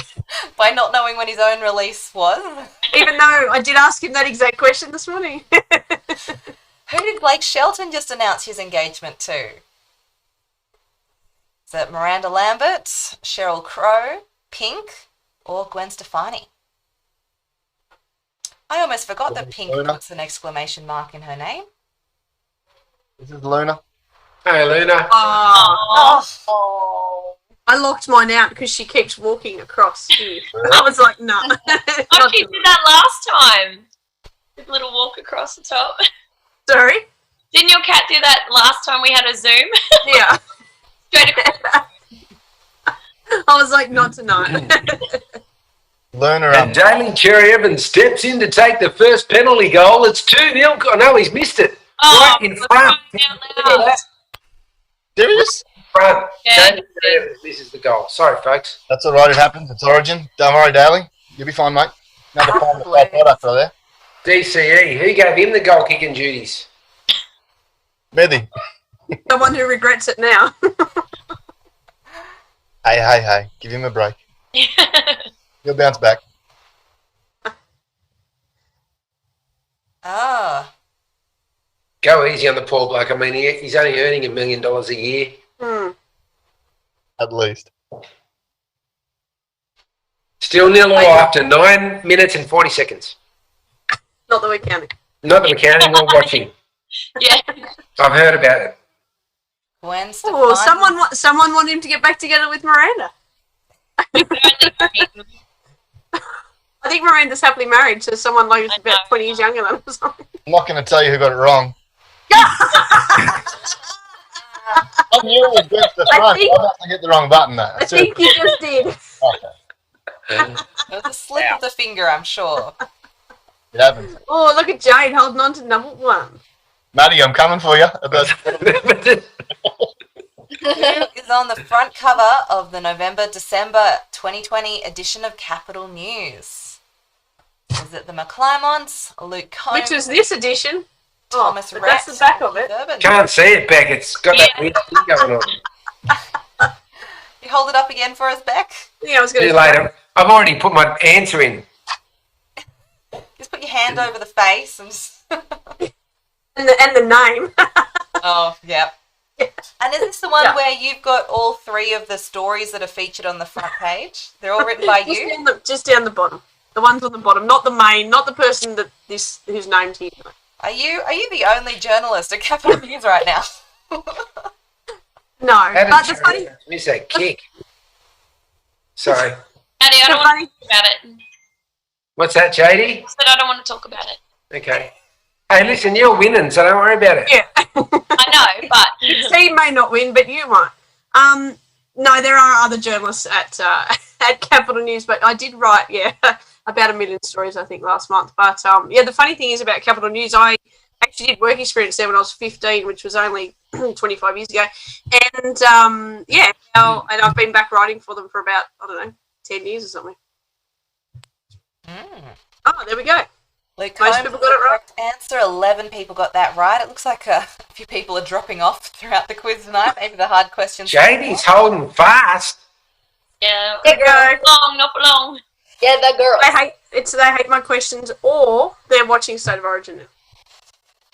by not knowing when his own release was. Even though I did ask him that exact question this morning. Who did Blake Shelton just announce his engagement to? Is it Miranda Lambert, Sheryl Crow, Pink, or Gwen Stefani? I almost forgot that Pink Luna. puts an exclamation mark in her name. This is Luna. Hey, Luna. Oh, Oh. I locked mine out because she keeps walking across here. I was like, no. Oh, she did that last time. Did a little walk across the top. Sorry? Didn't your cat do that last time we had a Zoom? Yeah. Straight across. I was like, not tonight. Luna. And Jalen Cherry Evans steps in to take the first penalty goal. It's 2-0. Oh, no, he's missed it. Oh, Right in front. out loud. Serious? Front. Yeah. Jalen Cherry Evans misses the goal. Sorry, folks. That's all right. It happens. It's Origin. Don't worry, Daly. You'll be fine, mate. Another fine product right there. DCE. Who gave him the goal kicking duties? Methy. Someone who regrets it now. Hey. Give him a break. He'll bounce back. Ah, Go easy on the poor bloke. I mean, he's only earning $1 million a year. At least. Still 0 after 9 minutes and 40 seconds. Not that we're counting. Not that we're counting or watching. Yeah. I've heard about it. Gwen Stefani. Oh, someone wanted him to get back together with Miranda. I think Miranda's happily married to someone like who's about 20 years younger than us. I'm not going to tell you who got it wrong. I knew it was against the front. think- I'll have to hit the wrong button, though. I think you just did. Okay. It was a slip of the finger, I'm sure. It happens. Oh, look at Jade holding on to number 1. Maddie, I'm coming for you. Who is on the front cover of the November-December 2020 edition of Capital News? Is it the McClymonts, Luke Combs, Which is this edition. Thomas but Rhett, that's the back of it. Durban? Can't see it, Beck. It's got that weird thing going on. You hold it up again for us, Beck? Yeah, I was going See to you later. I've already put my answer in. Just put your hand over the face and just... And the name. Oh, yep. And is this the one Yeah. where you've got all 3 of the stories that are featured on the front page? They're all written by you? Just down the bottom. The ones on the bottom, not the main, not the person that whose name's here. Are you the only journalist at Capital News right now? No, How but did the funny, you miss that kick? Sorry. Daddy, I don't want to talk about it. What's that, Jady? I said I don't want to talk about it. Okay. Hey, listen, you're winning, so don't worry about it. yeah, I know, but he may not win, but you might. No, there are other journalists at at Capital News, but I did write about 1 million stories I think last month. But the funny thing is about Capital News, I actually did work experience there when I was 15, which was only 25 years ago, and now I've been back writing for them for about 10 years or something. Oh, there we go. Luke Most Combs people with got it the right. correct answer. 11 people got that right. It looks like a few people are dropping off throughout the quiz tonight. Maybe the hard questions. Jady's holding fast. yeah, There you go. not for long. Yeah, that girl. They hate my questions, or they're watching State of Origin now.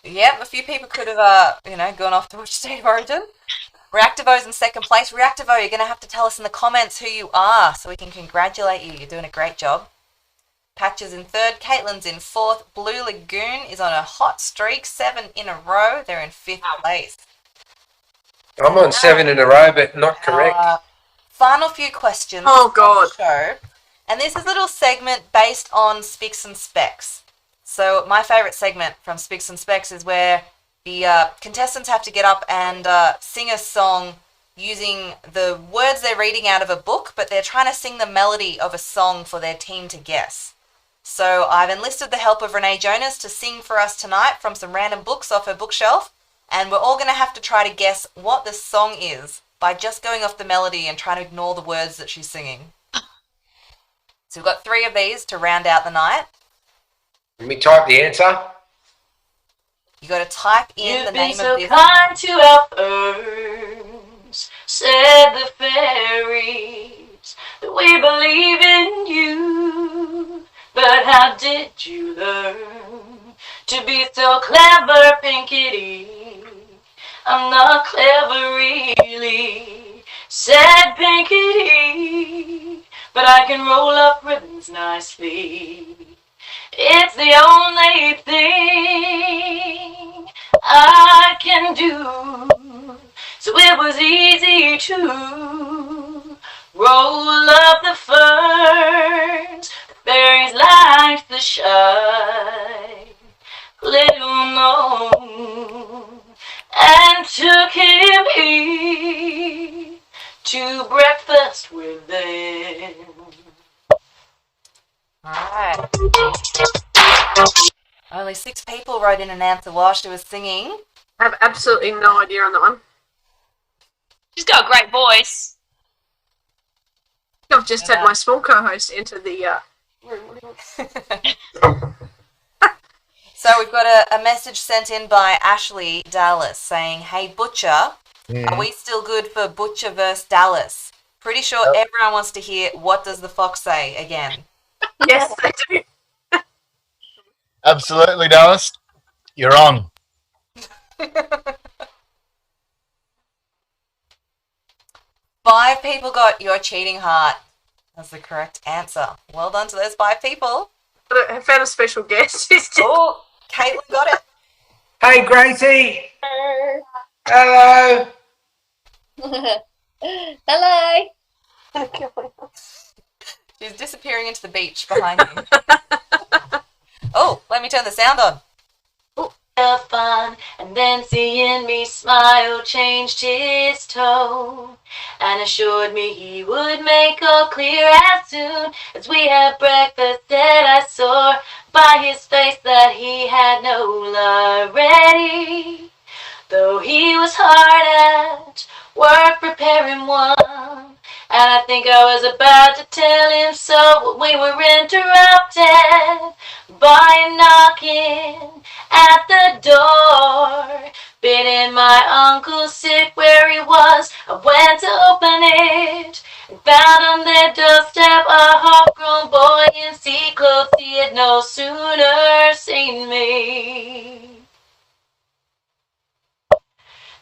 Yep, a few people could have, gone off to watch State of Origin. Reactivo's in second place. Reactivo, you're going to have to tell us in the comments who you are so we can congratulate you. You're doing a great job. Patches in third. Caitlyn's in fourth. Blue Lagoon is on a hot streak. 7 in a row. They're in fifth place. I'm on 7 in a row, but not correct. Final few questions. Oh, God. Of the show. And this is a little segment based on Spics and Specs. So my favourite segment from Spics and Specs is where the contestants have to get up and sing a song using the words they're reading out of a book, but they're trying to sing the melody of a song for their team to guess. So I've enlisted the help of Renee Jonas to sing for us tonight from some random books off her bookshelf, and we're all going to have to try to guess what this song is by just going off the melody and trying to ignore the words that she's singing. So we've got 3 of these to round out the night. Let me type the answer. You got to type in the name of this. kind to our firms, said the fairies that we believe in you. But how did you learn to be so clever, Pinkity? I'm not clever really, said Pinkity, but I can roll up ribbons nicely. It's the only thing I can do. So it was easy to roll up the ferns. The fairies liked the shine, little known, and took him here to breakfast with them. Alright. Only 6 people wrote in an answer while she was singing. I have absolutely no idea on that one. She's got a great voice. I've just had my small co-host enter the room. So we've got a message sent in by Ashley Dallas saying, hey Butcher, are we still good for Butcher vs. Dallas? Pretty sure everyone wants to hear what does the fox say again. Yes, they do. Absolutely, Dallas. You're on. 5 people got your cheating heart as the correct answer. Well done to those 5 people. But I found a special guest. Oh, Caitlyn got it. Hey, Gracie. Hello. Hello. She's disappearing into the beach behind you. Oh, let me turn the sound on. Fun, and then seeing me smile changed his tone and assured me he would make all clear as soon as we had breakfast. That I saw by his face that he had no love ready, though he was hard at work preparing one. And I think I was about to tell him so when we were interrupted by a knocking at the door. Bidding my uncle sit where he was, I went to open it and found on their doorstep a half-grown boy in sea clothes. He had no sooner seen me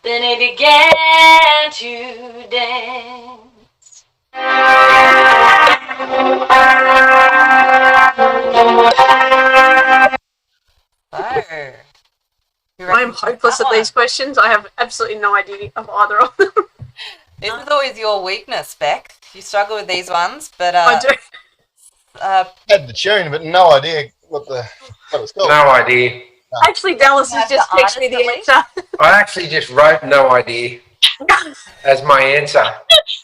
than he began to dance. Oh. I'm hopeless at these questions. I have absolutely no idea of either of them. This is always your weakness, Beck. You struggle with these ones, but I do. Had the tune, but no idea what it's called. No idea. Actually, Dallas has just texted me the answer. I actually just wrote no idea as my answer.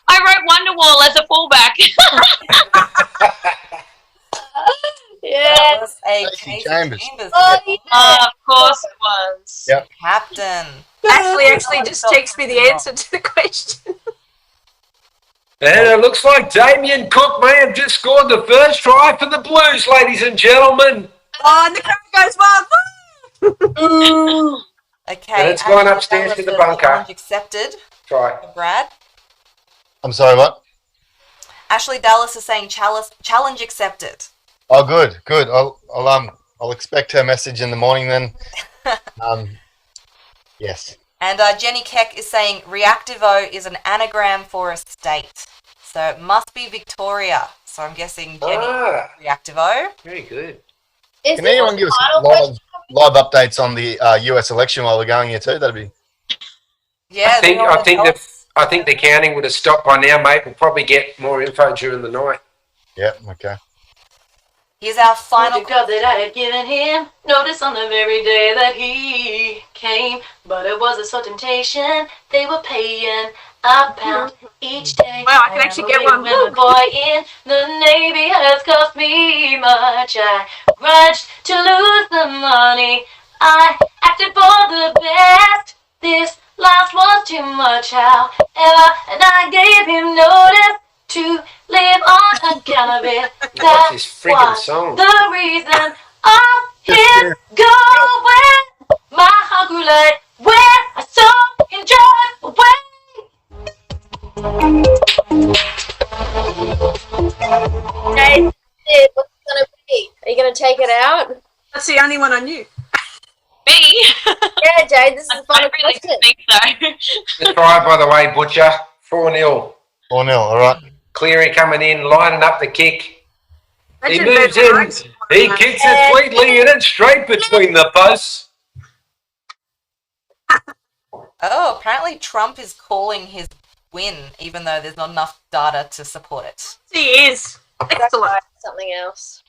I wrote Wonderwall as a fallback. Yeah. that was a Stacey Casey Chambers. Chambers. Oh, yeah. Of course it was. Yep. Captain. Ashley actually just texted me the answer to the question. And it looks like Damien Cook may have just scored the first try for the Blues, ladies and gentlemen. Oh, and the crowd goes wild. Okay. And it's gone Ashley upstairs to the Dallas, bunker. challenge accepted. Try. Brad. I'm sorry, what? Ashley Dallas is saying challenge accepted. Oh, good. I'll expect her message in the morning then. Yes. And Jenny Keck is saying Reactivo is an anagram for a state. So it must be Victoria. So I'm guessing Jenny Reactivo. Very good. Is Can this anyone a give us final question? live updates on the US election while we're going here too? That'd be. Yeah, I think the counting would have stopped by now, mate. We'll probably get more info during the night. Yeah. Okay. Here's our final God that I had given him notice on the very day that he came, but it was a sore temptation. They were paying £1 each day. Wow, I can actually get one. When the boy in the Navy has cost me much, I grudged to lose the money. I acted for the best. This last was too much, however, and I gave him notice to live on account of it. What's this freaking song? The reason of him going. My heart grew light when I saw him drive away. Jade, what's it gonna be? Are you gonna take it out? That's the only one I knew. Me? Yeah, Jade, this is a I final really question. think so. Good try, by the way, Butcher. 4-0. 4-0, all right. Cleary coming in, lining up the kick. He Imagine moves Ben in. Rhodes. He kicks it sweetly and it's straight between the posts. Oh, apparently Trump is calling his win, even though there's not enough data to support it. He is. Excellent. Something else.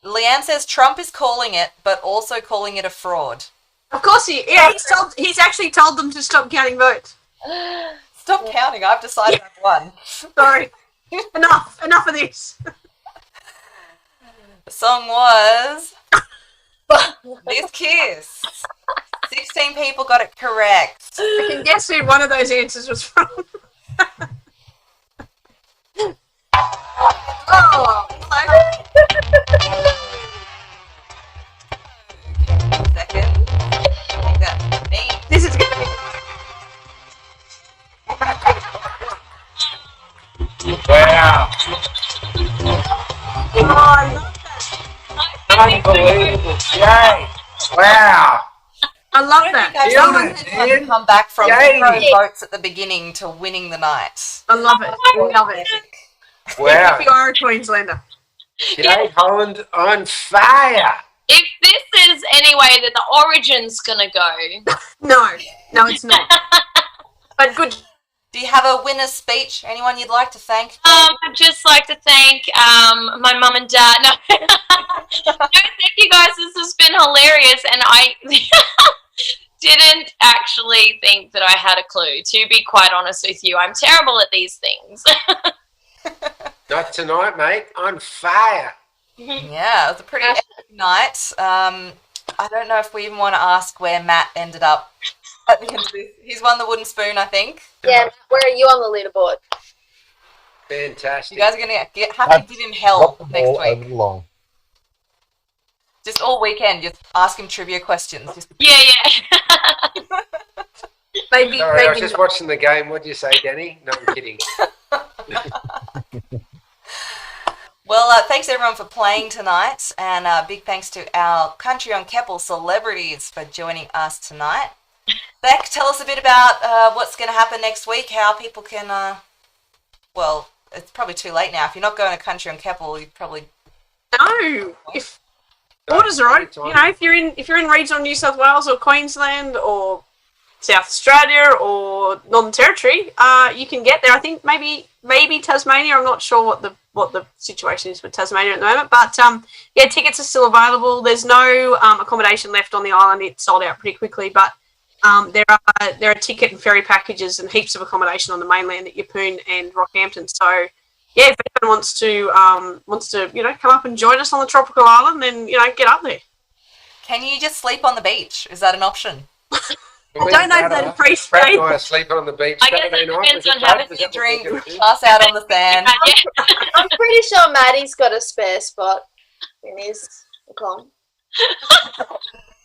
Leanne says Trump is calling it, but also calling it a fraud. Of course he's actually told them to stop counting votes. Stop counting. I've decided I've won. Sorry. Enough of this. The song was This Kiss. 16 people got it correct. I can guess who one of those answers was from. Oh, hello. Second. I think that's me. This is gonna be. Wow. Oh, I love that. Unbelievable. Jade. Wow. I love that. I've Yeah, someone who's come back from Jade. 0 votes at the beginning to winning the night. I love it. I love it. Wow. If you are a Queenslander. Jade Holland on fire. If this is any way that the origin's gonna go, No, it's not. But good. Do you have a winner's speech? Anyone you'd like to thank? I'd just like to thank my mum and dad. No, no, thank you guys. This has been hilarious, and I didn't actually think that I had a clue. To be quite honest with you, I'm terrible at these things. Not tonight, mate. On fire. Yeah, it was a pretty epic night. I don't know if we even want to ask where Matt ended up at the end of this. He's won the wooden spoon, I think. Yeah, where are you on the leaderboard? Fantastic. You guys are going to have to give him hell Drop the next ball week. over the line. Just all weekend, just ask him trivia questions. Just Yeah. Maybe. Sorry, I was just watching the game. What did you say, Dani? No, I'm kidding. Well, thanks everyone for playing tonight, and big thanks to our Country on Keppel celebrities for joining us tonight. Beck, tell us a bit about what's going to happen next week, how people can, well, it's probably too late now. If you're not going to Country on Keppel, you probably... No. If borders are open, you know, if you're in regional New South Wales or Queensland or South Australia or Northern Territory, you can get there. I think maybe Tasmania. I'm not sure what the situation is with Tasmania at the moment, but yeah, tickets are still available. There's no accommodation left on the island. It sold out pretty quickly, but there are ticket and ferry packages and heaps of accommodation on the mainland at Yeppoon and Rockhampton. So yeah, if anyone wants to come up and join us on the tropical island, then get up there. Can you just sleep on the beach? Is that an option? I don't know if that appreciates. Brad and I are sleeping on the beach I guess Saturday it night. depends Was it on how Brad? much Was You that what we drink, were gonna do? pass out on the sand. I'm pretty sure Maddie's got a spare spot in his con.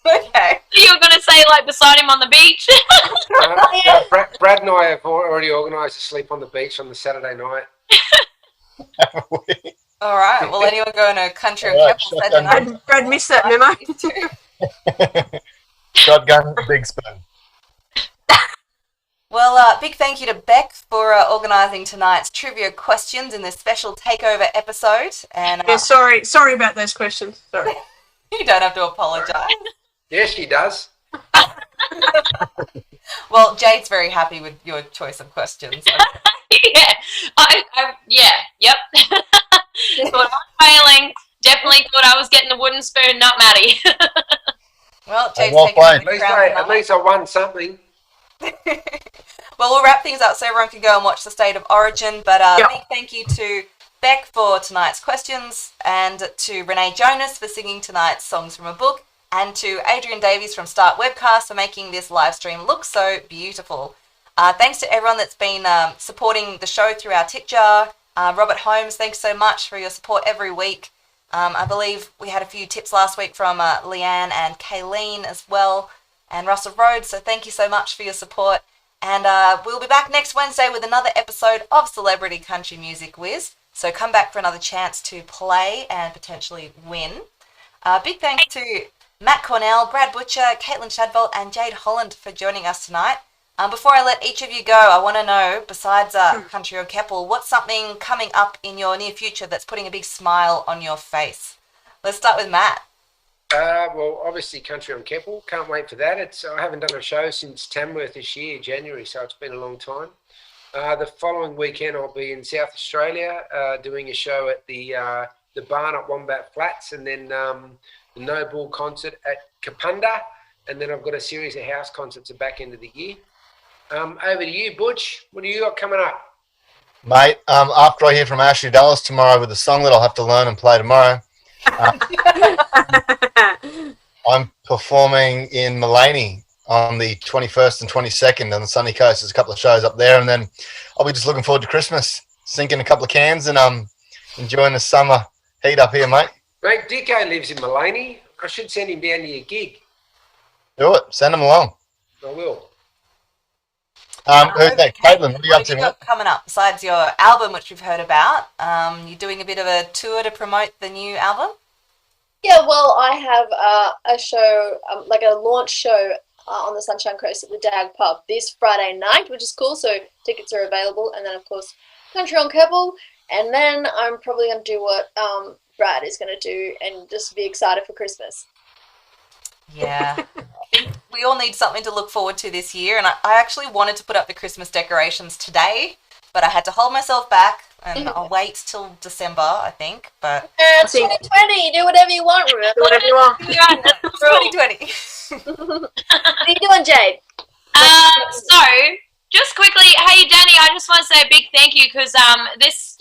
Okay. You were gonna say like beside him on the beach. Brad and I have already organised to sleep on the beach on the Saturday night. All right. Well, anyone going to Country on All right, Keppel Saturday shotgun. night? Brad missed that memo. Shotgun, big spoon. Well, big thank you to Beck for organising tonight's trivia questions in this special takeover episode. And Yeah, sorry about those questions. Sorry. you don't have to apologise. Yes, she does. Well, Jade's very happy with your choice of questions. Yep. Thought I was failing. Definitely thought I was getting the wooden spoon, not Maddie. Well, Jade's well taking played. the At least, crown at tonight. least I won something. Well, we'll wrap things up so everyone can go and watch the State of Origin. But big thank you to Beck for tonight's questions, and to Renee Jonas for singing tonight's songs from a book, and to Adrian Davies from Start Webcast for making this live stream look so beautiful. Thanks to everyone that's been supporting the show through our tip jar. Robert Holmes, thanks so much for your support every week. I believe we had a few tips last week from Leanne and Caitlyn as well, and Russell Rhodes, so thank you so much for your support. And we'll be back next Wednesday with another episode of Celebrity Country Music Whiz. So come back for another chance to play and potentially win. Big thanks to Matt Cornell, Brad Butcher, Caitlyn Shadbolt, and Jade Holland for joining us tonight. Before I let each of you go, I want to know, besides Country on Keppel, what's something coming up in your near future that's putting a big smile on your face? Let's start with Matt. Well, obviously Country on Keppel. Can't wait for that. I haven't done a show since Tamworth this year, January, so it's been a long time. The following weekend I'll be in South Australia doing a show at the barn at Wombat Flats, and then the No Bull concert at Kapunda, and then I've got a series of house concerts at the back end of the year. Over to you, Butch. What do you got coming up? Mate, after I hear from Ashley Dallas tomorrow with a song that I'll have to learn and play tomorrow, I'm performing in Mullaney on the 21st and 22nd on the sunny coast. There's a couple of shows up there, and then I'll be just looking forward to Christmas, sinking a couple of cans and enjoying the summer heat up here, mate. Mate, Dicko lives in Mullaney. I should send him down to your gig. Do it. Send him along. I will. Who's next? Caitlyn, what are you up to, mate? Coming up, besides your album, which we've heard about, you're doing a bit of a tour to promote the new album? Yeah, well, I have a show, like a launch show on the Sunshine Coast at the Dag Pub this Friday night, which is cool. So tickets are available. And then, of course, Country on Keppel. And then I'm probably going to do what Brad is going to do and just be excited for Christmas. Yeah. I think we all need something to look forward to this year. And I actually wanted to put up the Christmas decorations today, but I had to hold myself back. And I'll wait till December, I think. But it's 2020. Do whatever you want, remember? Do whatever you want. 2020. What are you doing, Jade? So, just quickly, hey Dani, I just want to say a big thank you because this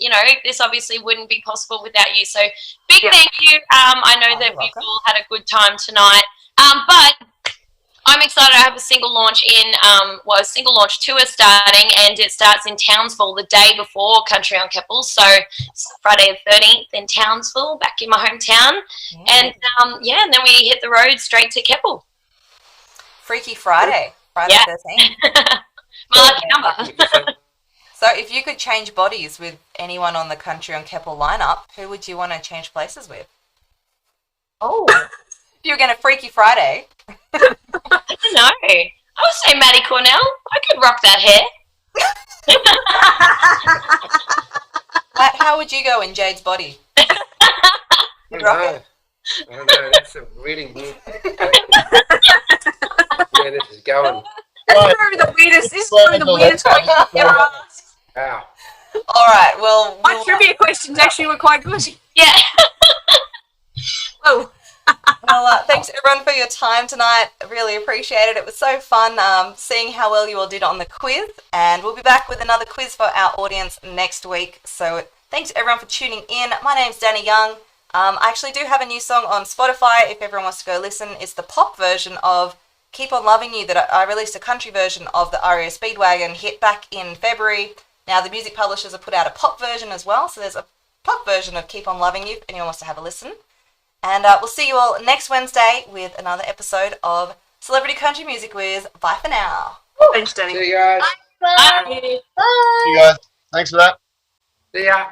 obviously wouldn't be possible without you. So, big thank you. I know that we've all had a good time tonight. But I'm excited. I have a single launch single launch tour starting, and it starts in Townsville the day before Country on Keppel. So it's Friday the 13th in Townsville, back in my hometown. And and then we hit the road straight to Keppel. Freaky Friday, Friday the 13th. My lucky number. So if you could change bodies with anyone on the Country on Keppel lineup, who would you want to change places with? Oh. If you were going to Freaky Friday. I don't know. I would say Maddie Cornell. I could rock that hair. How would you go in Jade's body? I don't know. That's a really weird. Yeah, this is going. This is probably the weirdest question I've ever asked. Wow. All right. Well, My trivia questions actually were quite good. Yeah. Oh. Well, thanks everyone for your time tonight. I really appreciate it. It was so fun seeing how well you all did on the quiz, and we'll be back with another quiz for our audience next week. So thanks everyone for tuning in. My name's Dani Young. I actually do have a new song on Spotify if everyone wants to go listen. It's the pop version of Keep On Loving You that I released a country version of the REO Speedwagon hit back in February. Now the music publishers have put out a pop version as well, so there's a pop version of Keep On Loving You if anyone wants to have a listen. And we'll see you all next Wednesday with another episode of Celebrity Country Music Whiz. Bye for now. Thanks, Dani. See you guys. Bye. Bye. See you guys. Thanks for that. See ya.